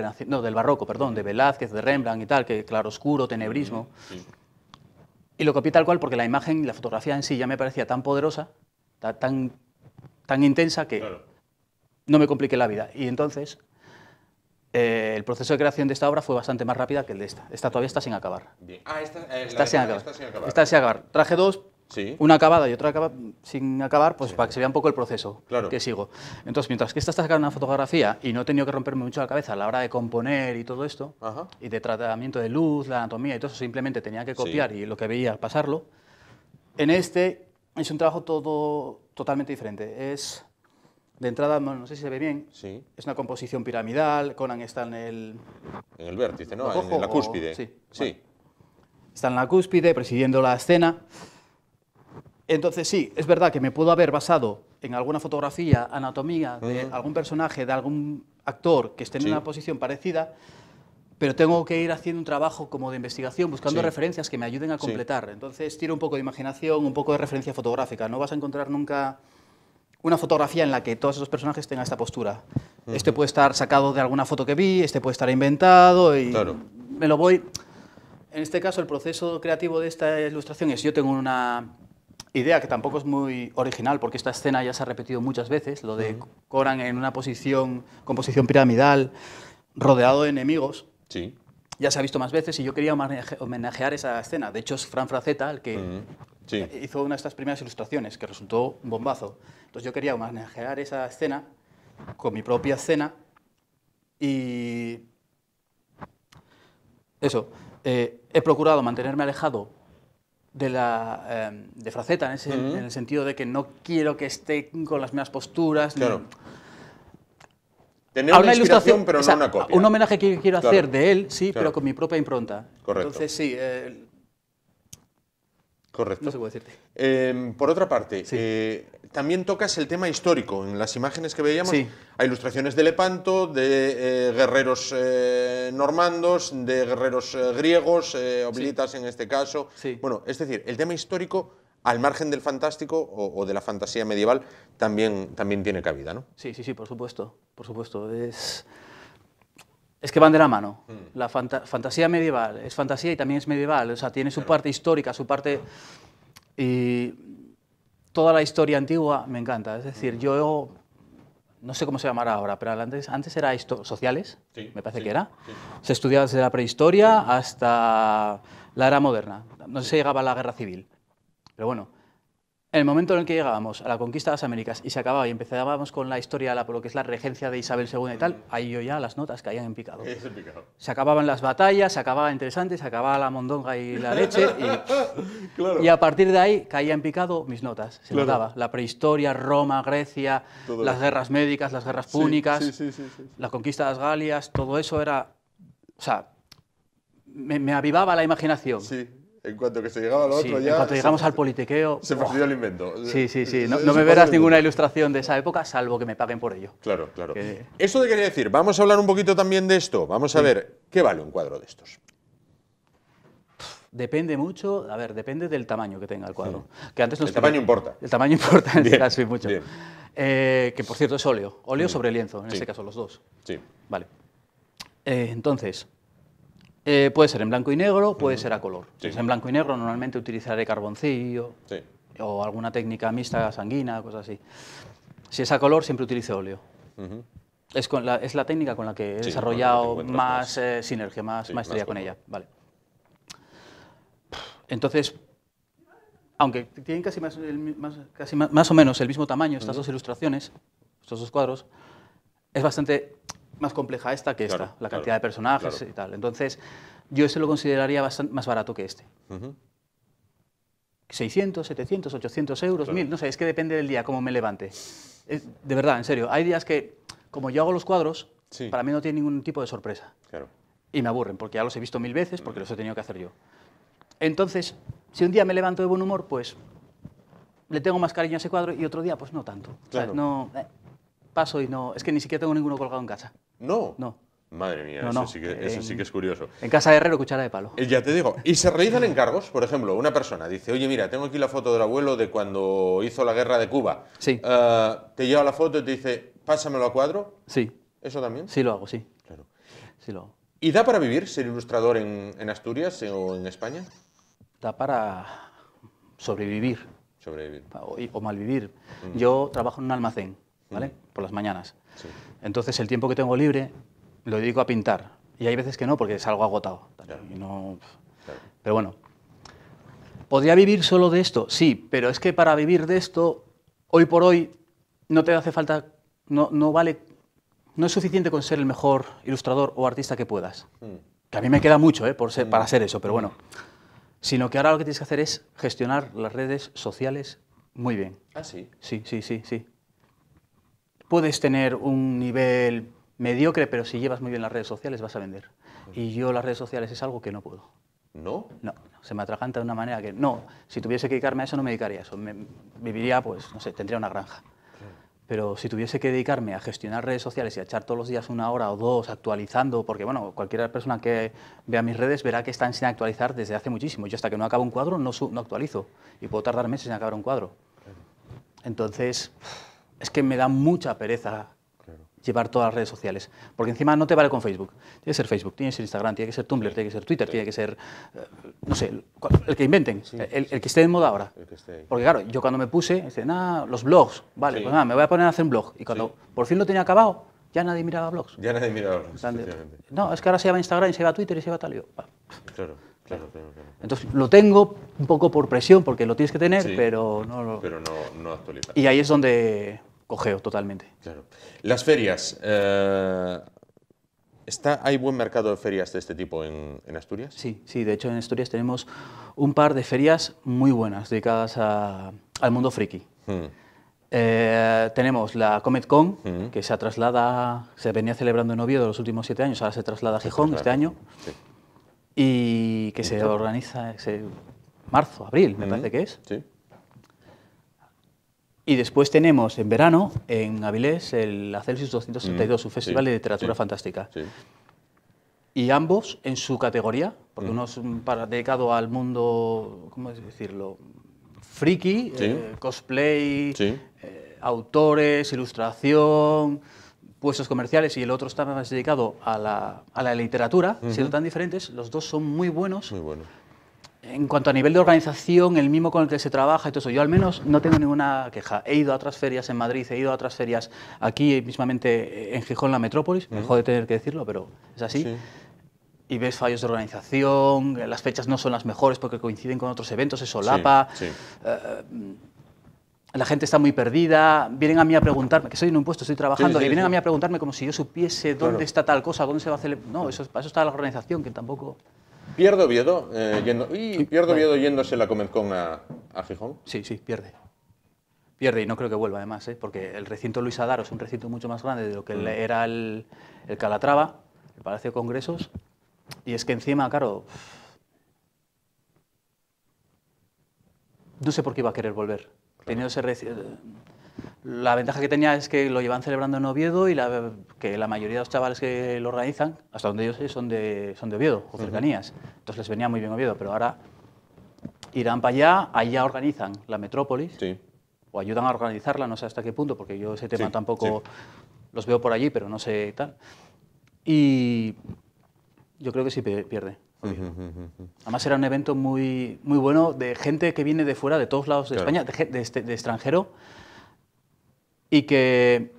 barroco, perdón, de Velázquez, de Rembrandt y tal, que claroscuro, tenebrismo. Y lo copié tal cual porque la imagen, la fotografía en sí ya me parecía tan poderosa, tan intensa que no me compliqué la vida. Y entonces el proceso de creación de esta obra fue bastante más rápida que el de esta. Esta todavía está sin acabar. Está sin acabar. Traje dos, una acabada y otra sin acabar, pues para que se vea un poco el proceso que sigo. Entonces, mientras que esta está sacando una fotografía y no he tenido que romperme mucho la cabeza a la hora de componer y todo esto, y de tratamiento de luz, la anatomía y todo eso, simplemente tenía que copiar y lo que veía pasarlo. En este es un trabajo totalmente diferente. Es... De entrada, no sé si se ve bien, es una composición piramidal, Conan está en el... En el vértice, ¿no? En la cúspide. Sí. Vale. Está en la cúspide, presidiendo la escena. Entonces sí, es verdad que me puedo haber basado en alguna fotografía, anatomía, de algún personaje, de algún actor que esté en una posición parecida, pero tengo que ir haciendo un trabajo como de investigación, buscando referencias que me ayuden a completar. Entonces tiro un poco de imaginación, un poco de referencia fotográfica. No vas a encontrar nunca una fotografía en la que todos esos personajes tengan esta postura. Este puede estar sacado de alguna foto que vi, este puede estar inventado y me lo voy... En este caso, el proceso creativo de esta ilustración es, yo tengo una idea que tampoco es muy original, porque esta escena ya se ha repetido muchas veces, lo de Conan en una composición piramidal, rodeado de enemigos. Ya se ha visto más veces y yo quería homenajear esa escena. De hecho, es Fran Frazetta el que hizo una de estas primeras ilustraciones, que resultó un bombazo. Entonces yo quería homenajear esa escena con mi propia escena y... Eso, he procurado mantenerme alejado de Frazetta en el sentido de que no quiero que esté con las mismas posturas. Tener una ilustración, pero no una copia. Un homenaje que quiero hacer de él, pero con mi propia impronta. Entonces, sí. Correcto. No sé cómo decirte. Por otra parte, también tocas el tema histórico. En las imágenes que veíamos hay ilustraciones de Lepanto, de guerreros normandos, de guerreros griegos, oblitas en este caso. Bueno, es decir, el tema histórico, al margen del fantástico o de la fantasía medieval, también tiene cabida, ¿no? Sí, por supuesto. Por supuesto. Es que van de la mano. La fantasía medieval es fantasía y también es medieval. O sea, tiene su parte histórica, su parte... Y toda la historia antigua me encanta. Es decir, yo no sé cómo se llamará ahora, pero antes era sociales, me parece que era. Se estudiaba desde la prehistoria hasta la era moderna. No se llegaba a la guerra civil. Pero bueno, en el momento en el que llegábamos a la conquista de las Américas y se acababa y empezábamos con la historia, lo que es la regencia de Isabel II y tal, ahí yo ya las notas caían en picado. Se acababan las batallas, se acababa interesante, se acababa la mondonga y la leche y a partir de ahí caía en picado mis notas. Se notaba la prehistoria, Roma, Grecia, las guerras médicas, las guerras púnicas, la conquista de las Galias, todo eso era... O sea, me avivaba la imaginación. En cuanto que se llegaba al otro ya... En cuanto llegamos al politiqueo... Se fastidió el invento. Sí. No me verás ninguna ilustración de esa época, salvo que me paguen por ello. Claro. Esto te quería decir, vamos a hablar un poquito también de esto. Vamos a ver, ¿qué vale un cuadro de estos? Depende mucho, depende del tamaño que tenga el cuadro. Que antes el tamaño importa. El tamaño importa en este caso y mucho. Que por cierto es óleo. Óleo sobre lienzo, en este caso los dos. Vale. Entonces... puede ser en blanco y negro, puede ser a color. Si es en blanco y negro, normalmente utilizaré carboncillo o alguna técnica mixta, sanguina, cosas así. Si es a color, siempre utilizo óleo. Es la técnica con la que he desarrollado más sinergia, más maestría con ella. Vale. Entonces, aunque tienen casi más o menos el mismo tamaño estas dos ilustraciones, estos dos cuadros, es bastante... más compleja esta que esta, la cantidad de personajes y tal. Entonces, yo lo consideraría bastante más barato que este. 600, 700, 800 euros, 1000, no sé, es que depende del día, cómo me levante. De verdad, en serio, hay días que, como yo hago los cuadros, para mí no tiene ningún tipo de sorpresa. y me aburren, porque ya los he visto 1000 veces, porque los he tenido que hacer yo. Entonces, si un día me levanto de buen humor, pues le tengo más cariño a ese cuadro y otro día, pues no tanto. Claro. ¿Sabes? No, paso y no... Es que ni siquiera tengo ninguno colgado en casa. No. No. Madre mía, No, eso, no. eso sí que es curioso. En casa de herrero, cuchara de palo. Ya te digo, ¿y se realizan encargos? Por ejemplo, una persona dice, oye, mira, tengo aquí la foto del abuelo de cuando hizo la guerra de Cuba. Sí. Te lleva la foto y te dice, pásamelo a cuadro. Sí. ¿Eso también? Sí lo hago, sí. Claro. Sí lo hago. ¿Y da para vivir ser ilustrador en Asturias o en España? Da para sobrevivir Sobrevivir. o malvivir. Yo trabajo en un almacén, ¿vale? Por las mañanas. Sí. Entonces el tiempo que tengo libre lo dedico a pintar. Y hay veces que no, porque salgo agotado. Claro. Y no... Claro. Pero bueno. ¿Podría vivir solo de esto? Sí, pero es que para vivir de esto, hoy por hoy, no te hace falta... No vale... No es suficiente con ser el mejor ilustrador o artista que puedas. Que a mí me queda mucho para ser eso, pero bueno. Sino que ahora lo que tienes que hacer es gestionar las redes sociales muy bien. Ah, sí. Sí, sí, sí, sí. Puedes tener un nivel mediocre, pero si llevas muy bien las redes sociales vas a vender. Y yo las redes sociales es algo que no puedo. ¿No? No, se me atraganta de una manera que no. Si tuviese que dedicarme a eso no me dedicaría a eso. Viviría, pues, no sé, tendría una granja. Pero si tuviese que dedicarme a gestionar redes sociales y a echar todos los días 1 hora o 2 actualizando, porque bueno, cualquier persona que vea mis redes verá que están sin actualizar desde hace muchísimo. Yo hasta que no acabo un cuadro no actualizo y puedo tardar meses en acabar un cuadro. Entonces, es que me da mucha pereza llevar todas las redes sociales, porque encima no te vale con Facebook. Tiene que ser Facebook, tiene que ser Instagram, tiene que ser Tumblr, tiene que ser Twitter, tiene que ser, no sé, el que inventen, el que esté en moda ahora. El que esté ahí. Porque claro, yo cuando me puse, los blogs, vale, Sí. pues nada, me voy a poner a hacer un blog. Y cuando por fin lo tenía acabado, ya nadie miraba blogs. Ya nadie mira ahora, En plan de, efectivamente. no, es que ahora se llama Instagram y se va a Twitter y se va a tal. Y yo, va. Claro, claro, claro. Entonces lo tengo un poco por presión, porque lo tienes que tener, Sí. pero no lo... Pero no actualiza. Y ahí es donde cojeo totalmente. Claro. Las ferias. ¿Hay buen mercado de ferias de este tipo en Asturias? Sí, sí, de hecho en Asturias tenemos un par de ferias muy buenas dedicadas al mundo friki. Tenemos la Comic Con, que se venía celebrando en Oviedo los últimos 7 años, ahora se traslada a Gijón este año, Sí. y que se organiza marzo, abril, me parece que es. Sí. Y después tenemos en verano, en Avilés, el Acelsius 232, un festival Sí, de literatura sí, fantástica. Sí. Y ambos en su categoría, porque uno es dedicado al mundo, ¿cómo decirlo?, friki, Sí. cosplay, Sí. autores, ilustración, puestos comerciales, y el otro está más dedicado a la literatura, siendo tan diferentes, los dos son muy buenos. Muy bueno. En cuanto a nivel de organización, el mismo con el que se trabaja y todo eso, yo al menos no tengo ninguna queja. He ido a otras ferias en Madrid, he ido a otras ferias aquí mismamente en Gijón, la Metrópolis, me jode tener que decirlo, pero es así. Sí. Y ves fallos de organización, las fechas no son las mejores porque coinciden con otros eventos, se solapa. Sí, sí. La gente está muy perdida, vienen a mí a preguntarme, que soy en un puesto, estoy trabajando, Sí, sí, y vienen sí. a mí a preguntarme como si yo supiese dónde Claro. está tal cosa, dónde se va a celebrar. No, para eso está la organización, que tampoco... ¿Pierdo Oviedo yéndose la Comic Con a Gijón? Sí, sí, pierde. Pierde y no creo que vuelva además, porque el recinto Luis Adaro es un recinto mucho más grande de lo que era el Calatrava, el Palacio de Congresos, y es que encima, claro, no sé por qué iba a querer volver. Teniendo la ventaja que tenía es que lo llevan celebrando en Oviedo y que la mayoría de los chavales que lo organizan, hasta donde yo sé, son de Oviedo o cercanías. Entonces les venía muy bien Oviedo, pero ahora irán para allá organizan la Metrópolis, Sí. o ayudan a organizarla, no sé hasta qué punto, porque yo ese tema Sí, tampoco los veo por allí, pero no sé tal. Y yo creo que sí pierde. Además era un evento muy, muy bueno de gente que viene de fuera, de todos lados de Claro. España, de extranjero, y que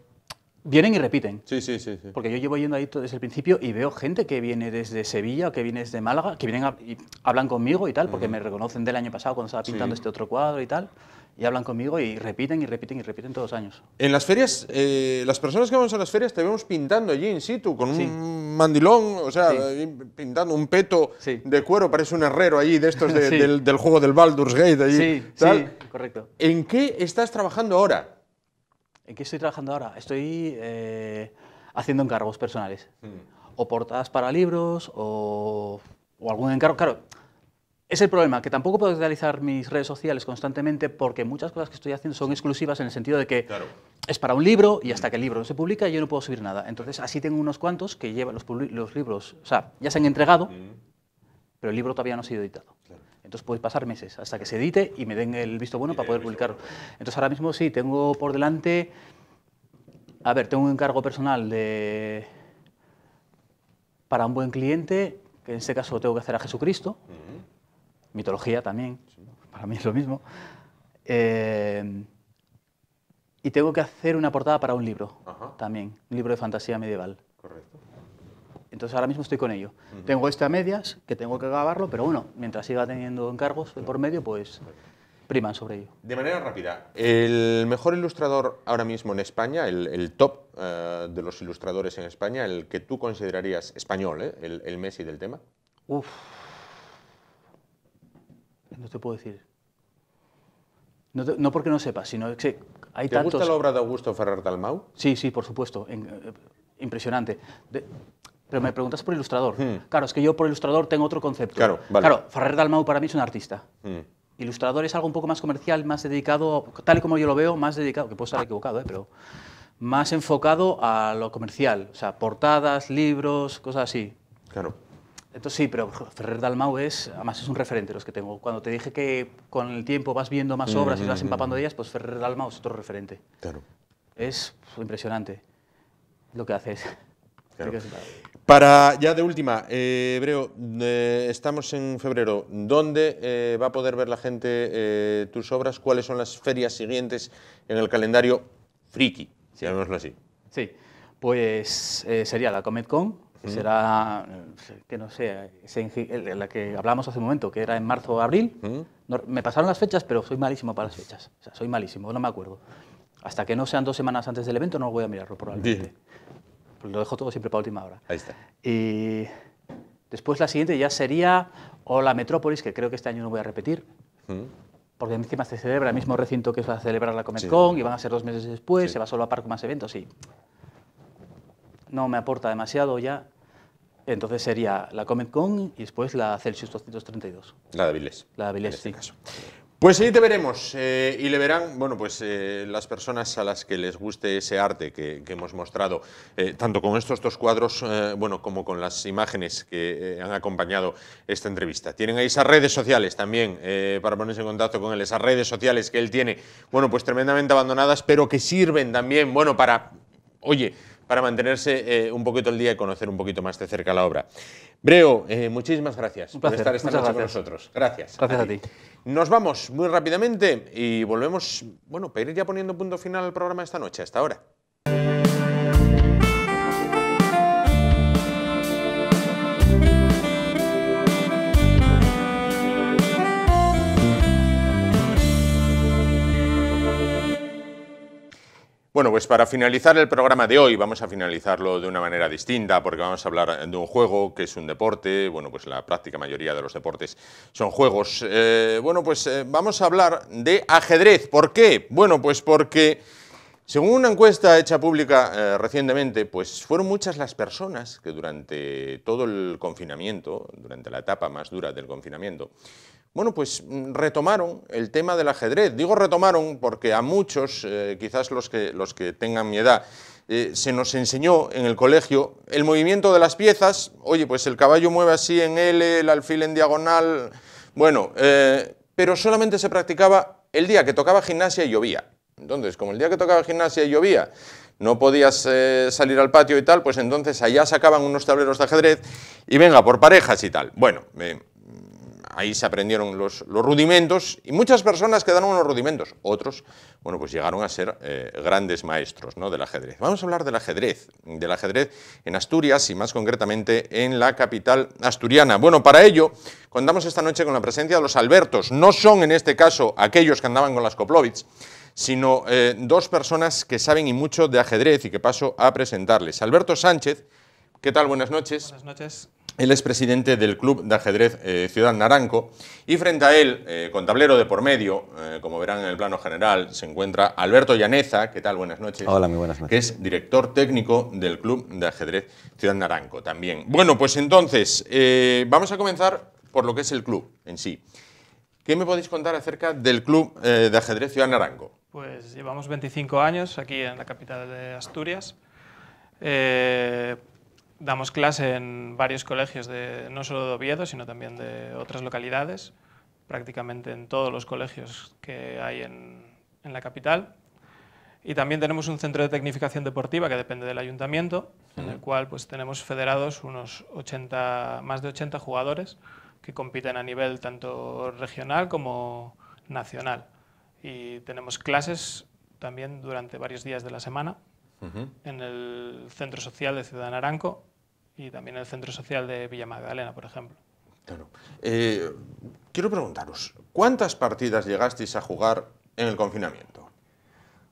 vienen y repiten. Sí, sí, sí, sí. Porque yo llevo yendo ahí desde el principio y veo gente que viene desde Sevilla, que viene desde Málaga, que vienen y hablan conmigo y tal, porque me reconocen del año pasado cuando estaba pintando Sí. este otro cuadro y tal, y hablan conmigo y repiten y repiten y repiten todos los años. En las ferias, las personas que vamos a las ferias te vemos pintando allí in situ, con Sí. un mandilón, o sea, Sí. pintando un peto Sí. de cuero, parece un herrero allí de estos Sí. del juego del Baldur's Gate allí. Sí, tal. sí, correcto. ¿En qué estás trabajando ahora? ¿En qué estoy trabajando ahora? Estoy haciendo encargos personales. o portadas para libros o algún encargo. Claro, es el problema, que tampoco puedo realizar mis redes sociales constantemente porque muchas cosas que estoy haciendo son exclusivas en el sentido de que es para un libro y hasta que el libro no se publica yo no puedo subir nada. Entonces así tengo unos cuantos que llevan los libros, o sea, ya se han entregado, pero el libro todavía no ha sido editado. Entonces puede pasar meses hasta que se edite y me den el visto bueno para poder publicarlo. Entonces ahora mismo sí, tengo por delante, a ver, tengo un encargo personal para un buen cliente, que en este caso lo tengo que hacer a Jesucristo. Mitología también, para mí es lo mismo. Y tengo que hacer una portada para un libro también, un libro de fantasía medieval. Correcto. Entonces ahora mismo estoy con ello. Tengo este a medias, que tengo que acabarlo, pero bueno, mientras siga teniendo encargos por medio, pues priman sobre ello. De manera rápida, el mejor ilustrador ahora mismo en España, el top de los ilustradores en España, el que tú considerarías español, el Messi del tema. Uf. No te puedo decir. No porque no sepa, sino que hay ¿Te tantos... gusta la obra de Augusto Ferrer Dalmau? Sí, sí, por supuesto. Impresionante. Pero me preguntas por ilustrador. Claro, es que yo por ilustrador tengo otro concepto. Claro, vale. Claro, Ferrer Dalmau para mí es un artista. Ilustrador es algo un poco más comercial, más dedicado, tal y como yo lo veo, más dedicado, que puedo estar equivocado, pero más enfocado a lo comercial. O sea, portadas, libros, cosas así. Claro. Entonces sí, pero Ferrer Dalmau además es un referente los que tengo. Cuando te dije que con el tiempo vas viendo más obras y vas empapando de ellas, pues Ferrer Dalmau es otro referente. Claro. Es impresionante lo que haces. Claro. Para, ya de última, Breo, estamos en febrero. ¿Dónde va a poder ver la gente tus obras? ¿Cuáles son las ferias siguientes en el calendario friki, llamémoslo así? Sí, pues sería la Comic Con. Será, que no sé, la que hablamos hace un momento, que era en marzo o abril. No, me pasaron las fechas, pero soy malísimo para las fechas. O sea, soy malísimo, no me acuerdo. Hasta que no sean 2 semanas antes del evento no voy a mirarlo, probablemente. Lo dejo todo siempre para última hora. Ahí está. Y después la siguiente ya sería o la Metrópolis, que creo que este año no voy a repetir. Porque encima se celebra el mismo recinto que va a celebrar la Comic Con y van a ser 2 meses después, se va solo a par con más eventos, sí. No me aporta demasiado ya. Entonces sería la Comic Con y después la Celsius 232. La de Avilés. La de Avilés, en este sí. caso. Pues ahí te veremos y le verán, bueno, pues las personas a las que les guste ese arte que hemos mostrado, tanto con estos 2 cuadros, bueno, como con las imágenes que han acompañado esta entrevista. Tienen ahí esas redes sociales también para ponerse en contacto con él, esas redes sociales que él tiene, bueno, pues tremendamente abandonadas, pero que sirven también, bueno, para, oye, para mantenerse un poquito al día y conocer un poquito más de cerca la obra. Breo, muchísimas gracias por estar esta noche con nosotros. Gracias. Gracias a ti. Nos vamos muy rápidamente y volvemos, bueno, para ir ya poniendo punto final al programa esta noche. Hasta ahora. Bueno, pues para finalizar el programa de hoy, vamos a finalizarlo de una manera distinta, porque vamos a hablar de un juego que es un deporte. Bueno, pues la práctica mayoría de los deportes son juegos. Bueno, pues vamos a hablar de ajedrez. ¿Por qué? Bueno, pues porque, según una encuesta hecha pública recientemente, pues fueron muchas las personas que durante todo el confinamiento, durante la etapa más dura del confinamiento, bueno, pues retomaron el tema del ajedrez. Digo retomaron porque a muchos, quizás los que tengan mi edad, se nos enseñó en el colegio el movimiento de las piezas. Oye, pues el caballo mueve así en L, el alfil en diagonal. Bueno, pero solamente se practicaba el día que tocaba gimnasia y llovía. Entonces, como el día que tocaba gimnasia y llovía no podías salir al patio y tal, pues entonces allá sacaban unos tableros de ajedrez y venga, por parejas y tal. Bueno, ahí se aprendieron los rudimentos y muchas personas quedaron en los rudimentos. Otros, bueno, pues llegaron a ser grandes maestros, ¿no?, del ajedrez. Vamos a hablar del ajedrez en Asturias y más concretamente en la capital asturiana. Bueno, para ello contamos esta noche con la presencia de los Albertos. No son en este caso aquellos que andaban con las Koplovits, sino 2 personas que saben y mucho de ajedrez y que paso a presentarles. Alberto Sánchez, ¿qué tal? Buenas noches. Buenas noches. Él es presidente del Club de Ajedrez Ciudad Naranco y frente a él, con tablero de por medio, como verán en el plano general, se encuentra Alberto Llaneza. ¿Qué tal? Buenas noches. Hola, muy buenas noches. Que es director técnico del Club de Ajedrez Ciudad Naranco también. Bueno, pues entonces, vamos a comenzar por lo que es el club en sí. ¿Qué me podéis contar acerca del Club de Ajedrez Ciudad Naranco? Pues llevamos 25 años aquí en la capital de Asturias. Damos clase en varios colegios, no solo de Oviedo, sino también de otras localidades, prácticamente en todos los colegios que hay en la capital. Y también tenemos un centro de tecnificación deportiva que depende del ayuntamiento, en el cual pues, tenemos federados unos más de 80 jugadores que compiten a nivel tanto regional como nacional. Y tenemos clases también durante varios días de la semana en el Centro Social de Ciudad Naranco y también el Centro Social de Villa Magdalena, por ejemplo. Claro. Quiero preguntaros, ¿cuántas partidas llegasteis a jugar en el confinamiento?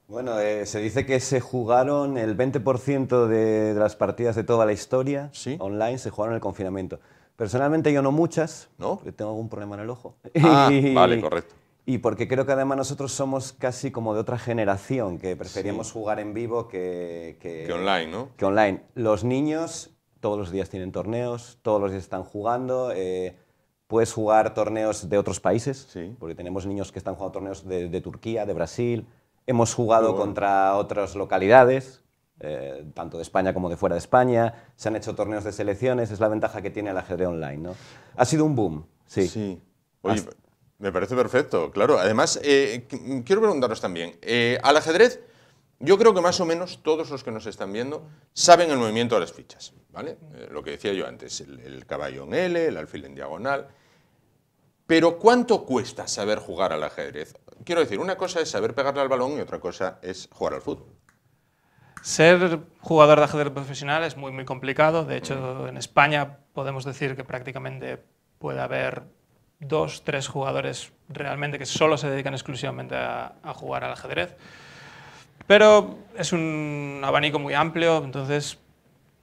Bueno, se dice que se jugaron el 20% de las partidas de toda la historia. ¿Sí? Online, se jugaron en el confinamiento. Personalmente yo no muchas, ¿no? Porque tengo algún problema en el ojo. Ah, vale, correcto. Y porque creo que además nosotros somos casi como de otra generación, que preferíamos jugar en vivo que online, ¿no? Que online. Los niños todos los días tienen torneos, todos los días están jugando. Puedes jugar torneos de otros países, porque tenemos niños que están jugando torneos de Turquía, de Brasil. Hemos jugado contra otras localidades, tanto de España como de fuera de España. Se han hecho torneos de selecciones, es la ventaja que tiene el ajedrez online, ¿no? Ha sido un boom, sí. Sí. Oye, me parece perfecto, claro. Además, quiero preguntaros también, al ajedrez, yo creo que más o menos todos los que nos están viendo saben el movimiento de las fichas, ¿vale? Lo que decía yo antes, el caballo en L, el alfil en diagonal. Pero ¿cuánto cuesta saber jugar al ajedrez? Quiero decir, una cosa es saber pegarle al balón y otra cosa es jugar al fútbol. Ser jugador de ajedrez profesional es muy, muy complicado. De hecho, en España podemos decir que prácticamente puede haber 2 o 3 jugadores realmente que solo se dedican exclusivamente a jugar al ajedrez. Pero es un abanico muy amplio, entonces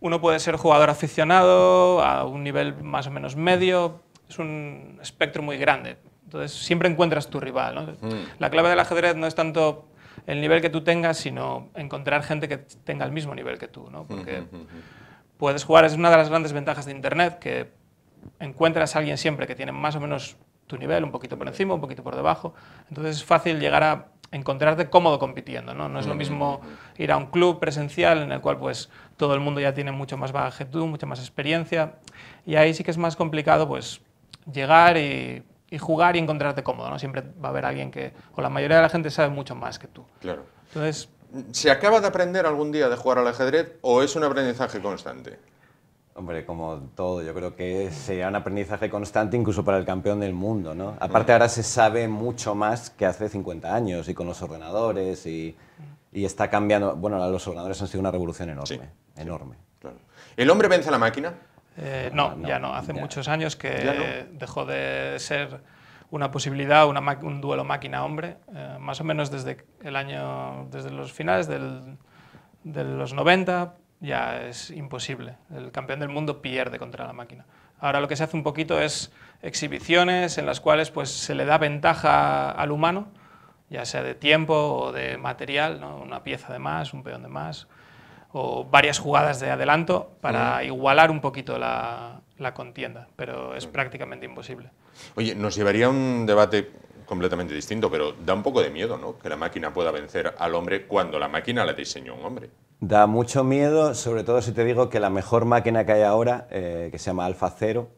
uno puede ser jugador aficionado a un nivel más o menos medio, es un espectro muy grande, entonces siempre encuentras tu rival, ¿no? La clave del ajedrez no es tanto el nivel que tú tengas, sino encontrar gente que tenga el mismo nivel que tú, ¿no? Porque puedes jugar, es una de las grandes ventajas de Internet, que encuentras a alguien siempre que tiene más o menos tu nivel, un poquito por encima, un poquito por debajo, entonces es fácil llegar a encontrarte cómodo compitiendo, ¿no? No es lo mismo ir a un club presencial en el cual pues todo el mundo ya tiene mucho más bagaje que tú, mucha más experiencia, y ahí sí que es más complicado pues llegar y jugar y encontrarte cómodo, ¿no? Siempre va a haber alguien que, o la mayoría de la gente sabe mucho más que tú. Claro. Entonces, ¿se acaba de aprender algún día de jugar al ajedrez o es un aprendizaje constante? Hombre, como todo, yo creo que sería un aprendizaje constante incluso para el campeón del mundo, ¿no? Aparte ahora se sabe mucho más que hace 50 años y con los ordenadores y está cambiando. Bueno, los ordenadores han sido una revolución enorme, enorme. Claro. ¿El hombre vence a la máquina? No, ya no. Hace muchos años que dejó de ser una posibilidad, un duelo máquina-hombre, más o menos desde los finales de los 90, ya es imposible. El campeón del mundo pierde contra la máquina. Ahora lo que se hace un poquito es exhibiciones en las cuales pues, se le da ventaja al humano, ya sea de tiempo o de material, ¿no? Una pieza de más, un peón de más, o varias jugadas de adelanto para igualar un poquito la contienda, pero es prácticamente imposible. Oye, nos llevaría a un debate completamente distinto, pero da un poco de miedo, ¿no? Que la máquina pueda vencer al hombre cuando la máquina la diseñó un hombre. Da mucho miedo, sobre todo si te digo que la mejor máquina que hay ahora, que se llama Alpha Zero,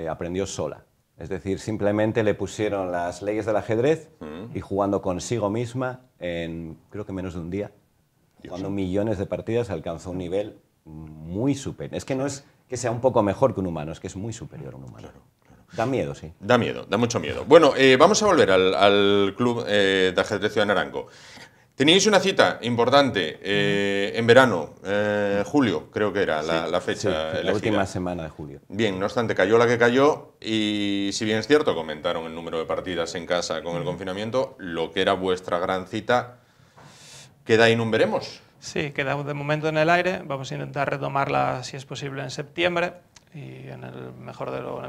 aprendió sola. Es decir, simplemente le pusieron las leyes del ajedrez y jugando consigo misma en, creo que menos de un día, jugando millones de partidas, alcanzó un nivel muy superior. Es que no es que sea un poco mejor que un humano, es que es muy superior a un humano. Claro. Da miedo, sí. Da miedo, da mucho miedo. Bueno, vamos a volver al club de ajedrez Ciudad Naranco. Teníais una cita importante en verano, julio, creo que era la fecha elegida. La última semana de julio. Bien, no obstante, cayó la que cayó y si bien es cierto, aumentaron el número de partidas en casa con el confinamiento, lo que era vuestra gran cita queda ahí, no veremos. Sí, queda de momento en el aire, vamos a intentar retomarla si es posible en septiembre. y en el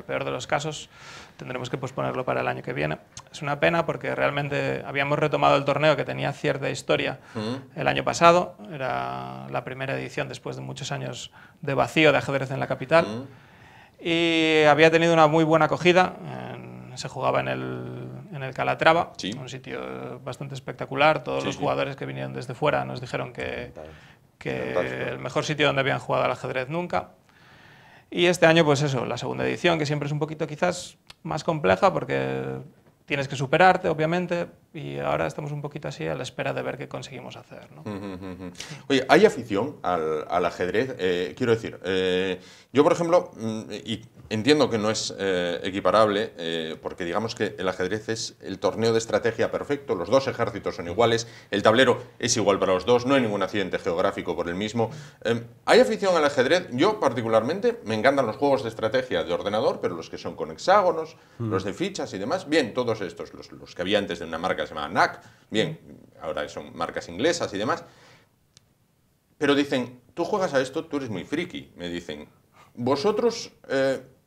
peor de los casos tendremos que posponerlo para el año que viene. Es una pena porque realmente habíamos retomado el torneo que tenía cierta historia el año pasado, era la primera edición después de muchos años de vacío de ajedrez en la capital y había tenido una muy buena acogida, se jugaba en el Calatrava, un sitio bastante espectacular, todos los jugadores que vinieron desde fuera nos dijeron que el mejor sitio donde habían jugado al ajedrez nunca. Y este año, pues eso, la segunda edición, que siempre es un poquito quizás más compleja porque tienes que superarte, obviamente, y ahora estamos un poquito así a la espera de ver qué conseguimos hacer, ¿no? Oye, ¿hay afición al ajedrez? Quiero decir, yo, por ejemplo, y entiendo que no es equiparable, porque digamos que el ajedrez es el torneo de estrategia perfecto, los dos ejércitos son iguales, el tablero es igual para los dos, no hay ningún accidente geográfico por el mismo. ¿Hay afición al ajedrez? Yo, particularmente, me encantan los juegos de estrategia de ordenador, pero los que son con hexágonos, los de fichas y demás, bien, todos estos, los que había antes de una marca que se llama NAC, bien, ahora son marcas inglesas y demás, pero dicen, tú juegas a esto, tú eres muy friki, me dicen. Vosotros,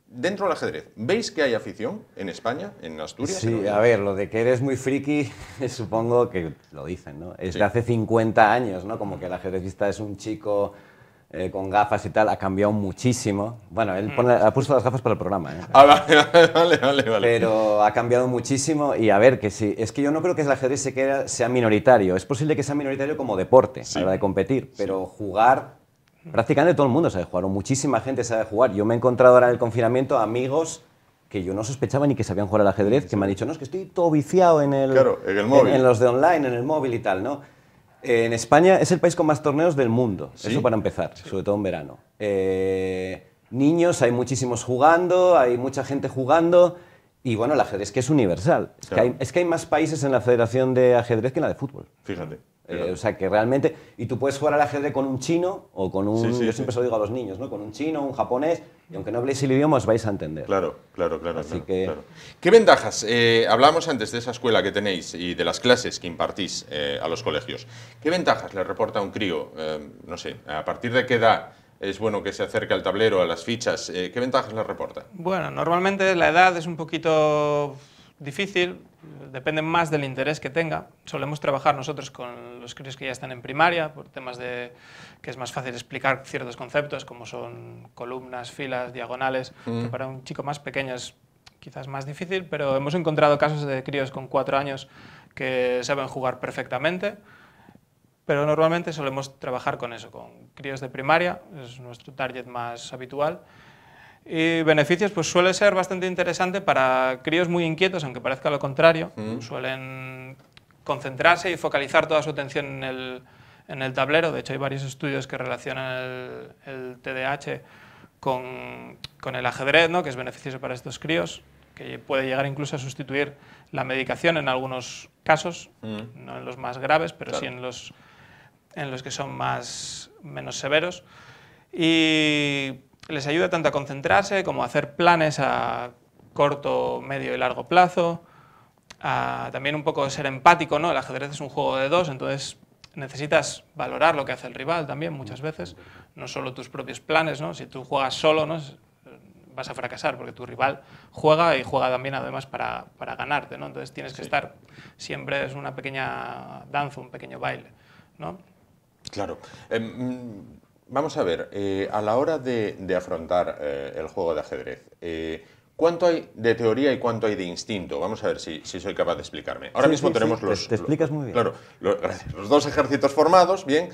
dentro del ajedrez, ¿veis que hay afición en España, en Asturias? Sí, a ver, lo de que eres muy friki, supongo que lo dicen, ¿no? Es de hace 50 años, ¿no? Como que el ajedrecista es un chico con gafas y tal, ha cambiado muchísimo. Bueno, él ha puesto las gafas para el programa, ¿eh? Vale. Pero ha cambiado muchísimo y a ver, que sí, es que yo no creo que el ajedrez sea minoritario. Es posible que sea minoritario como deporte, a la hora de competir, pero jugar, prácticamente todo el mundo sabe jugar, o muchísima gente sabe jugar. Yo me he encontrado ahora en el confinamiento amigos que yo no sospechaba ni que sabían jugar al ajedrez, que me han dicho, no, es que estoy todo viciado en el móvil. En los de online, en el móvil y tal, ¿no? En España es el país con más torneos del mundo, eso para empezar, sobre todo en verano. Niños, hay muchísimos jugando, hay mucha gente jugando, y bueno, el ajedrez que es universal. Es que hay más países en la Federación de Ajedrez que en la de fútbol. Fíjate. O sea, que realmente... Y tú puedes jugar al ajedrez con un chino o con un... yo siempre se lo digo a los niños, ¿no? Con un chino, un japonés, y aunque no habléis el idioma os vais a entender. Claro. Así que... Claro. ¿Qué ventajas? Hablábamos antes de esa escuela que tenéis y de las clases que impartís a los colegios. ¿Qué ventajas le reporta a un crío? No sé, ¿a partir de qué edad es bueno que se acerque al tablero, a las fichas? ¿Qué ventajas le reporta? Bueno, normalmente la edad es un poquito difícil, depende más del interés que tenga. Solemos trabajar nosotros con los críos que ya están en primaria, por temas de que es más fácil explicar ciertos conceptos, como son columnas, filas, diagonales, que para un chico más pequeño es quizás más difícil, pero hemos encontrado casos de críos con 4 años que saben jugar perfectamente, pero normalmente solemos trabajar con eso, con críos de primaria, es nuestro target más habitual. Y beneficios, pues suele ser bastante interesante para críos muy inquietos, aunque parezca lo contrario. Suelen concentrarse y focalizar toda su atención en el tablero. De hecho, hay varios estudios que relacionan el TDAH con el ajedrez, ¿no? Que es beneficioso para estos críos, que puede llegar incluso a sustituir la medicación en algunos casos, no en los más graves, pero sí en los que son menos severos. Y les ayuda tanto a concentrarse como a hacer planes a corto, medio y largo plazo, a también un poco ser empático, ¿no? El ajedrez es un juego de dos, entonces necesitas valorar lo que hace el rival también muchas veces, no solo tus propios planes, ¿no? Si tú juegas solo, ¿no? Vas a fracasar porque tu rival juega y juega también además para ganarte, ¿no? Entonces tienes que estar, siempre es una pequeña danza, un pequeño baile, ¿no? Claro. Vamos a ver, a la hora de afrontar el juego de ajedrez, ¿cuánto hay de teoría y cuánto hay de instinto? Vamos a ver si soy capaz de explicarme. Ahora mismo tenemos los... Te explicas muy bien. Claro, gracias. Los dos ejércitos formados, bien.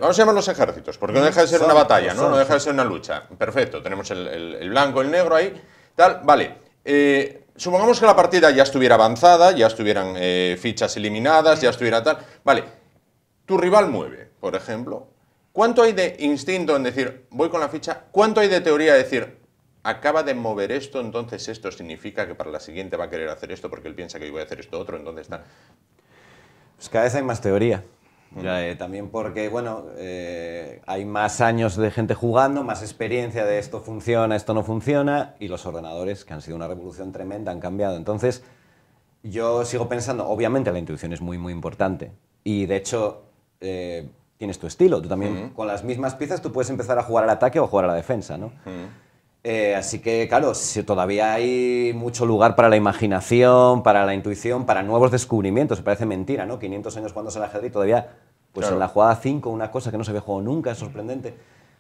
Vamos a llamarlos ejércitos, porque no deja de ser una batalla, ¿no? No deja de ser una lucha. Perfecto, tenemos el blanco, el negro ahí, tal. Vale, supongamos que la partida ya estuviera avanzada, ya estuvieran fichas eliminadas, ya estuviera tal. Vale, tu rival mueve, por ejemplo. ¿Cuánto hay de instinto en decir, voy con la ficha? ¿Cuánto hay de teoría de decir, acaba de mover esto, entonces esto significa que para la siguiente va a querer hacer esto porque él piensa que yo voy a hacer esto otro, entonces está... Pues cada vez hay más teoría. También porque, bueno, hay más años de gente jugando, más experiencia de esto funciona, esto no funciona, y los ordenadores, que han sido una revolución tremenda, han cambiado. Entonces, yo sigo pensando, obviamente la intuición es muy, muy importante, y de hecho... tienes tu estilo, tú también con las mismas piezas tú puedes empezar a jugar al ataque o a jugar a la defensa, ¿no? Así que, claro, todavía hay mucho lugar para la imaginación, para la intuición, para nuevos descubrimientos. Me parece mentira, ¿no? 500 años jugándose al ajedrez y todavía, pues Claro. en la jugada 5, una cosa que no se había jugado nunca, es sorprendente.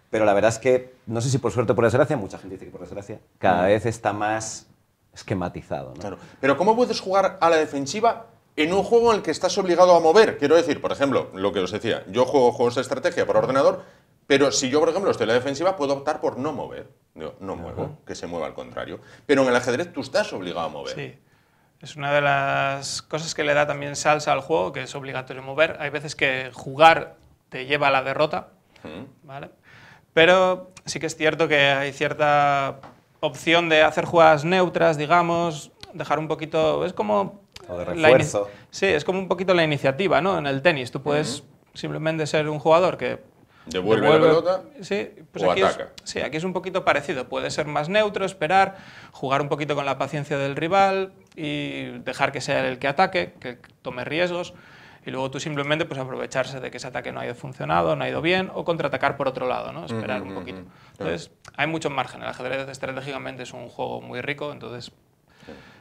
Pero la verdad es que, no sé si por suerte o por desgracia, mucha gente dice que por desgracia, cada vez está más esquematizado, ¿no? Claro. Pero ¿cómo puedes jugar a la defensiva en un juego en el que estás obligado a mover? Quiero decir, por ejemplo, lo que os decía, yo juego juegos de estrategia por ordenador, pero si yo, por ejemplo, estoy en la defensiva, puedo optar por no mover. Yo no muevo, que se mueva al contrario. Pero en el ajedrez tú estás obligado a mover. Sí. Es una de las cosas que le da también salsa al juego, que es obligatorio mover. Hay veces que jugar te lleva a la derrota, ¿vale? Pero sí que es cierto que hay cierta opción de hacer jugadas neutras, digamos, dejar un poquito... Es como... O de refuerzo. Sí, es como un poquito la iniciativa, ¿no? En el tenis tú puedes simplemente ser un jugador que... Devuelve la pelota sí, pues o aquí ataca. sí, aquí es un poquito parecido. Puede ser más neutro, esperar, jugar un poquito con la paciencia del rival y dejar que sea el que ataque, que tome riesgos. Y luego tú simplemente pues aprovecharse de que ese ataque no ha ido funcionado, no ha ido bien, o contraatacar por otro lado, ¿no? Esperar un poquito. Entonces, hay mucho margen. El ajedrez estratégicamente es un juego muy rico, entonces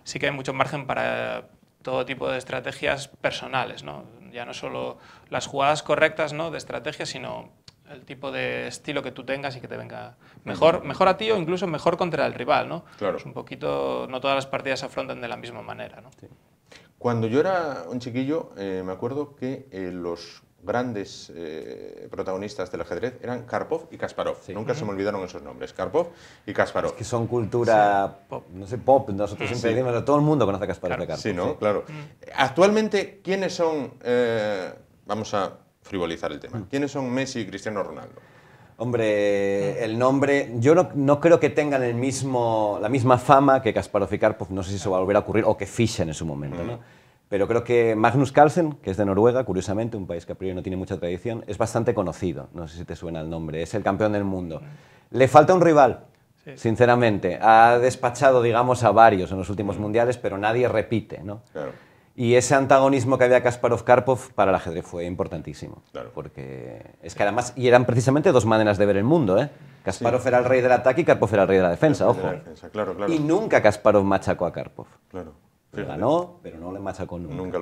sí que hay mucho margen para todo tipo de estrategias personales, ¿no? Ya no solo las jugadas correctas, ¿no?, de estrategia, sino el tipo de estilo que tú tengas y que te venga mejor a ti o incluso mejor contra el rival, ¿no? Claro. Es un poquito, no todas las partidas se afrontan de la misma manera, ¿no? Sí. Cuando yo era un chiquillo, me acuerdo que los grandes protagonistas del ajedrez eran Karpov y Kasparov. Nunca se me olvidaron esos nombres, Karpov y Kasparov. Que son cultura, pop. no sé, pop. Nosotros siempre decimos que todo el mundo conoce a Kasparov de Karpov. Sí, ¿no? Claro. Actualmente, ¿quiénes son, vamos a frivolizar el tema, quiénes son Messi y Cristiano Ronaldo? Hombre, el nombre, yo no creo que tengan la misma fama que Kasparov y Karpov, no sé si eso va a volver a ocurrir, o que Fischer en su momento, ¿no? Pero creo que Magnus Carlsen, que es de Noruega, curiosamente, un país que a priori no tiene mucha tradición, es bastante conocido, no sé si te suena el nombre, es el campeón del mundo. Le falta un rival, sinceramente, ha despachado, digamos, a varios en los últimos mundiales, pero nadie repite, ¿no? Claro. Y ese antagonismo que había Kasparov-Karpov para el ajedrez fue importantísimo. Claro. Porque es que además, y eran precisamente dos maneras de ver el mundo, ¿eh? Kasparov era el rey del ataque y Karpov era el rey de la defensa, De ojo. la defensa, claro, claro. Y nunca Kasparov machacó a Karpov. Claro. Le Fíjate. ganó, pero no le machacó nunca. Nunca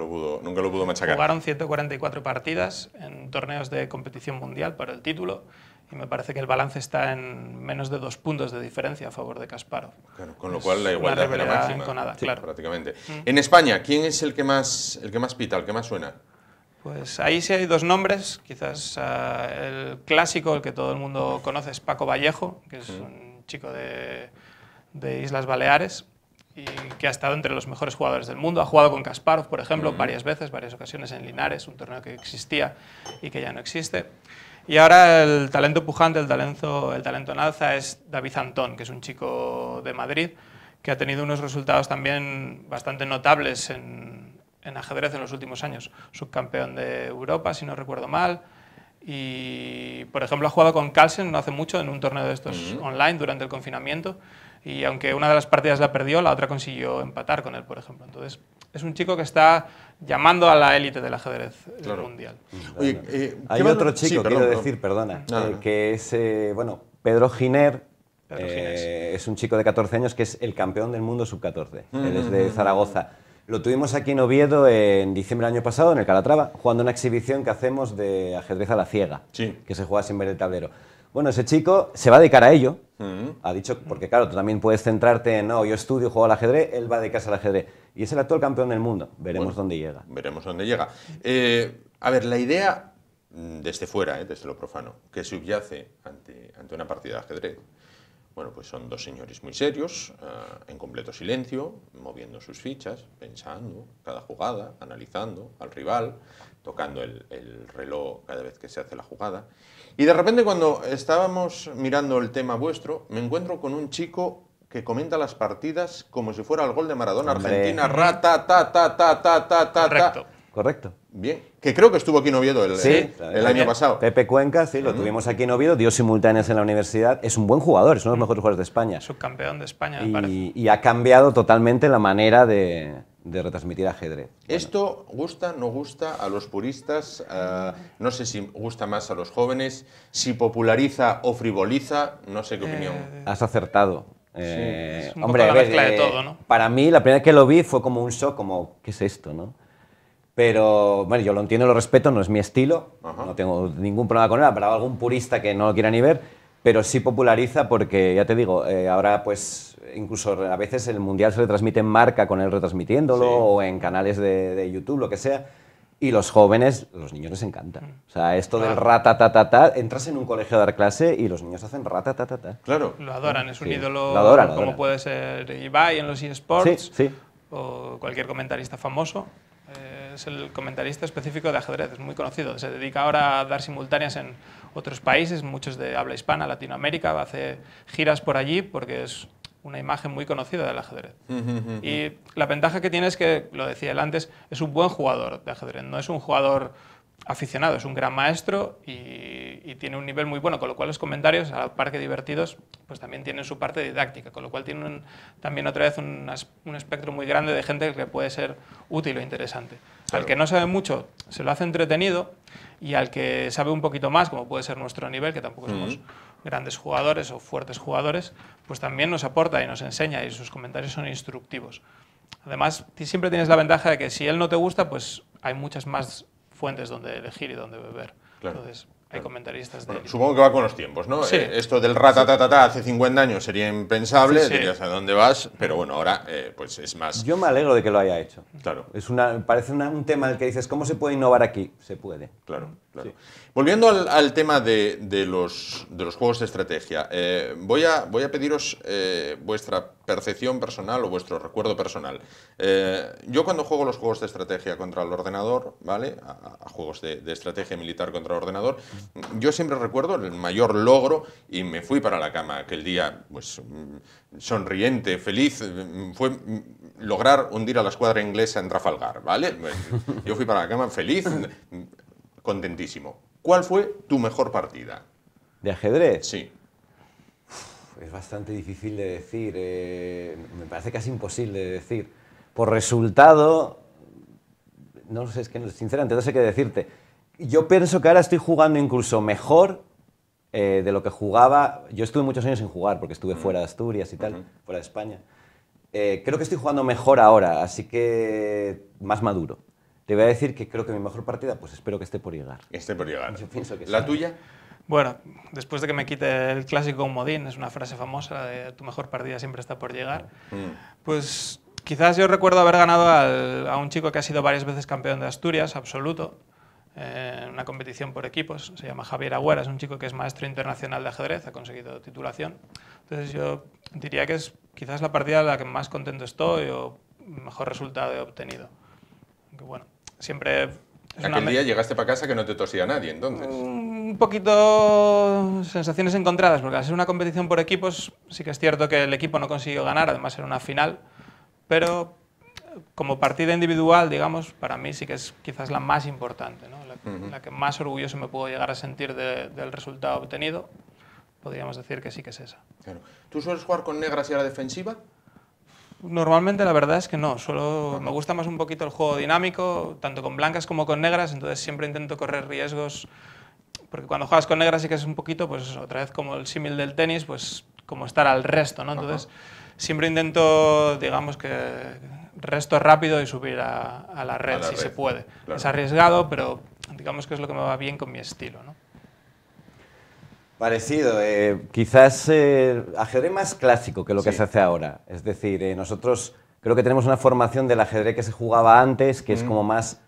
lo pudo machacar. Jugaron 144 partidas en torneos de competición mundial para el título y me parece que el balance está en menos de 2 puntos de diferencia a favor de Kasparov. Claro, con lo Es cual la una igualdad era rivalidad máxima, enconada, sí, claro. prácticamente. En España, ¿quién es el que más pita, el que más suena? Pues ahí sí hay dos nombres, quizás el clásico, el que todo el mundo conoce, es Paco Vallejo, que es un chico de Islas Baleares y que ha estado entre los mejores jugadores del mundo. Ha jugado con Kasparov, por ejemplo, varias veces, varias ocasiones en Linares, un torneo que existía y que ya no existe. Y ahora el talento pujante, el talento en alza es David Antón, que es un chico de Madrid que ha tenido unos resultados también bastante notables en ajedrez en los últimos años. Subcampeón de Europa, si no recuerdo mal. Y, por ejemplo, ha jugado con Carlsen no hace mucho en un torneo de estos online durante el confinamiento. Y aunque una de las partidas la perdió, la otra consiguió empatar con él, por ejemplo. Entonces, es un chico que está llamando a la élite del ajedrez mundial. Oye, Hay ¿qué otro valor- chico, sí, quiero perdón, decir, perdona, No. que es, bueno, Pedro Giner. Pedro Ginés. Es un chico de 14 años que es el campeón del mundo sub-14. Él es de Zaragoza. Lo tuvimos aquí en Oviedo en diciembre del año pasado, en el Calatrava, jugando una exhibición que hacemos de ajedrez a la ciega, Sí. que se juega sin ver el tablero. Bueno, ese chico se va a dedicar a ello. Ha dicho, porque claro, tú también puedes centrarte en, no, yo estudio, juego al ajedrez, él va a dedicarse al ajedrez. Y es el actual campeón del mundo. Veremos dónde llega. Veremos dónde llega. A ver, la idea desde fuera, desde lo profano, que subyace ante una partida de ajedrez, bueno, pues son dos señores muy serios, en completo silencio, moviendo sus fichas, pensando cada jugada, analizando al rival, tocando el reloj cada vez que se hace la jugada. Y de repente, cuando estábamos mirando el tema vuestro, me encuentro con un chico que comenta las partidas como si fuera el gol de Maradona. Hombre. Argentina, ra, ta, ta, ta, ta, ta, ta, ta. Correcto. Correcto. Bien, que creo que estuvo aquí en Oviedo el año también. pasado. Pepe Cuenca, sí, lo tuvimos aquí en Oviedo, dio simultáneas en la universidad. Es un buen jugador, es uno de los mejores jugadores de España. Subcampeón de España, me parece. Y ha cambiado totalmente la manera de de retransmitir ajedrez. ¿Esto gusta, no gusta a los puristas? No sé si gusta más a los jóvenes, si populariza o frivoliza, no sé qué opinión. Has acertado. Es un Hombre, poco a la ver, mezcla de todo, ¿no? Para mí, la primera vez que lo vi fue como un shock, como, ¿qué es esto, no? Pero, bueno, yo lo entiendo, lo respeto, no es mi estilo, no tengo ningún problema con él, habrá algún purista que no lo quiera ni ver, pero sí populariza porque, ya te digo, ahora pues incluso a veces el Mundial se retransmite en Marca con él retransmitiéndolo o en canales de YouTube, lo que sea, y los jóvenes, los niños les encanta. O sea, esto del ratatatata, entras en un colegio a dar clase y los niños hacen ratatatata. Claro. Lo adoran, es un ídolo lo adoran. como puede ser Ibai en los eSports Sí. o cualquier comentarista famoso. Es el comentarista específico de ajedrez, es muy conocido. Se dedica ahora a dar simultáneas en otros países, muchos de habla hispana, Latinoamérica, hace giras por allí porque es una imagen muy conocida del ajedrez. Y la ventaja que tiene es que, lo decía él antes, es un buen jugador de ajedrez, no es un jugador aficionado, es un gran maestro y tiene un nivel muy bueno, con lo cual los comentarios, a la par que divertidos, pues también tienen su parte didáctica, con lo cual tienen también otra vez un espectro muy grande de gente que puede ser útil o interesante. Claro. Al que no sabe mucho se lo hace entretenido y al que sabe un poquito más, como puede ser nuestro nivel, que tampoco somos grandes jugadores o fuertes jugadores, pues también nos aporta y nos enseña y sus comentarios son instructivos. Además, siempre tienes la ventaja de que si él no te gusta, pues hay muchas más fuentes donde elegir y donde beber. Claro. Entonces, hay comentaristas de élite. Supongo que va con los tiempos, ¿no? Sí. Esto del ratatatata hace 50 años sería impensable, Sí. dirías a dónde vas, pero bueno, ahora pues es más... Yo me alegro de que lo haya hecho. Claro. Parece un tema en el que dices, ¿cómo se puede innovar aquí? Se puede. Claro, claro. Sí. Volviendo al tema de los juegos de estrategia, voy a pediros vuestra percepción personal o vuestro recuerdo personal. Yo cuando juego los juegos de estrategia contra el ordenador, ¿vale? A juegos de estrategia militar contra el ordenador, yo siempre recuerdo el mayor logro, y me fui para la cama aquel día, pues sonriente, feliz, fue lograr hundir a la escuadra inglesa en Trafalgar, ¿vale? Yo fui para la cama feliz, contentísimo. ¿Cuál fue tu mejor partida? ¿De ajedrez? Sí. Es bastante difícil de decir, me parece casi imposible de decir. Por resultado, no sé, es que sinceramente no sé qué decirte. Yo pienso que ahora estoy jugando incluso mejor de lo que jugaba. Yo estuve muchos años sin jugar porque estuve fuera de Asturias y tal, fuera de España. Creo que estoy jugando mejor ahora, así que más maduro. Te voy a decir que creo que mi mejor partida, pues espero que esté por llegar. Esté por llegar. Yo pienso que ¿La sí. tuya? Bueno, después de que me quite el clásico comodín, es una frase famosa de tu mejor partida siempre está por llegar, pues quizás yo recuerdo haber ganado a un chico que ha sido varias veces campeón de Asturias, absoluto, en una competición por equipos, se llama Javier Agüera, es un chico que es maestro internacional de ajedrez, ha conseguido titulación. Entonces yo diría que es quizás la partida en la que más contento estoy o mejor resultado he obtenido. Aunque bueno, siempre... Aquel día llegaste para casa que no te tosía nadie, entonces. Un poquito sensaciones encontradas, porque al ser una competición por equipos, sí que es cierto que el equipo no consiguió ganar, además era una final, pero como partida individual, digamos, para mí sí que es quizás la más importante, ¿no? La que más orgulloso me puedo llegar a sentir del resultado obtenido, podríamos decir que sí que es esa. Claro. ¿Tú sueles jugar con negras y a la defensiva? Normalmente la verdad es que no, me gusta más un poquito el juego dinámico, tanto con blancas como con negras, entonces siempre intento correr riesgos, porque cuando juegas con negras sí que es un poquito, pues otra vez como el símil del tenis, pues como estar al resto, ¿no? Entonces siempre intento, digamos que resto rápido y subir a la red si se puede. Claro. Es arriesgado, pero digamos que es lo que me va bien con mi estilo, ¿no? Parecido, quizás ajedrez más clásico que lo que se hace ahora. Es decir, nosotros creo que tenemos una formación del ajedrez que se jugaba antes, que es como más...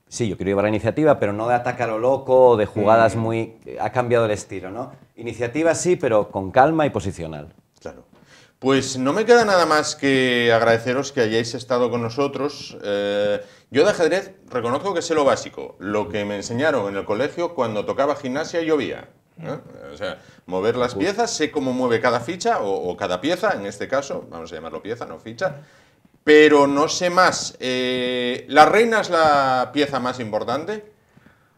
Sí, yo quiero llevar la iniciativa, pero no de ataque a lo loco, de jugadas muy... Ha cambiado el estilo, ¿no? Iniciativa sí, pero con calma y posicional. Claro. Pues no me queda nada más que agradeceros que hayáis estado con nosotros. Yo de ajedrez reconozco que sé lo básico, lo que me enseñaron en el colegio cuando tocaba gimnasia y llovía. O sea, mover las piezas, sé cómo mueve cada ficha o cada pieza, en este caso, vamos a llamarlo pieza, no ficha, pero no sé más. ¿La reina es la pieza más importante?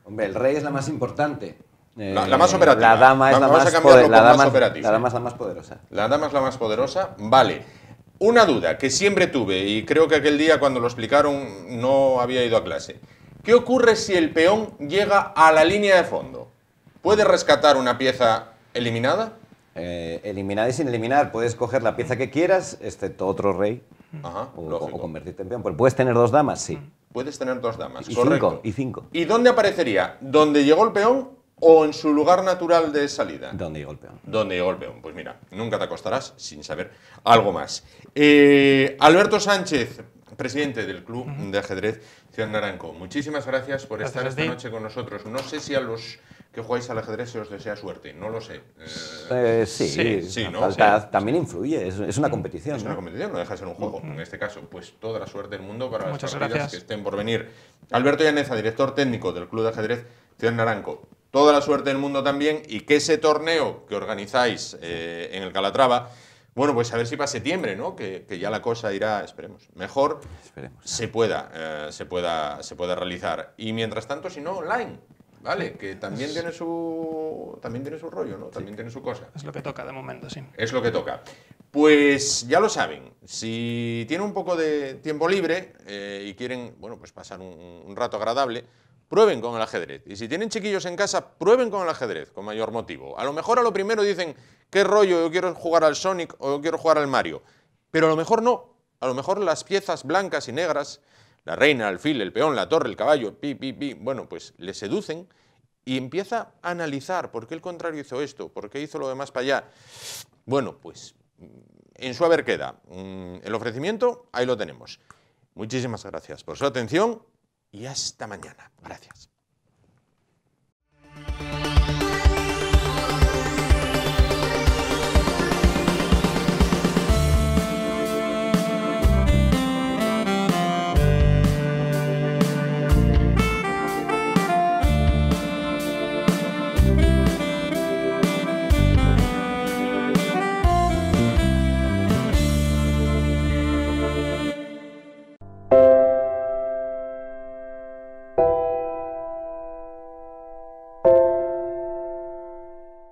Hombre, el rey es la más importante. La más operativa. La dama es la más operativa. La dama es la más poderosa. La dama es la más poderosa, vale. Una duda que siempre tuve, y creo que aquel día cuando lo explicaron no había ido a clase. ¿Qué ocurre si el peón llega a la línea de fondo? ¿Puede rescatar una pieza eliminada? Eliminada y sin eliminar. Puedes coger la pieza que quieras, excepto otro rey, Ajá, o convertirte en peón. Pero ¿puedes tener 2 damas? Sí. Puedes tener 2 damas, Y correcto. 5. ¿Y dónde aparecería? ¿Dónde llegó el peón o en su lugar natural de salida? ¿Dónde llegó el peón? ¿Dónde llegó el peón? Pues mira, nunca te acostarás sin saber algo más. Alberto Sánchez, presidente del Club de Ajedrez Ciudad Naranco, muchísimas gracias por estar esta noche con nosotros. No sé si a los que jugáis al ajedrez se os desea suerte, no lo sé. Sí, ¿no? También influye, es una competición. Es una competición, no deja de ser un juego. En este caso, pues toda la suerte del mundo para las partidas que estén por venir. Alberto Llaneza, director técnico del Club de Ajedrez Ciudad Naranco, toda la suerte del mundo también, y que ese torneo que organizáis en el Calatrava, bueno, pues a ver si para septiembre, ¿no? Que ya la cosa irá, esperemos, mejor, se pueda realizar. Y mientras tanto, si no, online. Vale, que también tiene su rollo, ¿no? También tiene su cosa. Es lo que toca de momento, sí. Es lo que toca. Pues ya lo saben, si tienen un poco de tiempo libre y quieren, bueno, pues pasar un rato agradable, prueben con el ajedrez. Y si tienen chiquillos en casa, prueben con el ajedrez, con mayor motivo. A lo mejor a lo primero dicen, ¿qué rollo? Yo quiero jugar al Sonic o yo quiero jugar al Mario. Pero a lo mejor no. A lo mejor las piezas blancas y negras, la reina, el alfil, el peón, la torre, el caballo, bueno, pues le seducen y empieza a analizar por qué el contrario hizo esto, por qué hizo lo demás para allá. Bueno, pues en su haber queda. El ofrecimiento, ahí lo tenemos. Muchísimas gracias por su atención y hasta mañana. Gracias.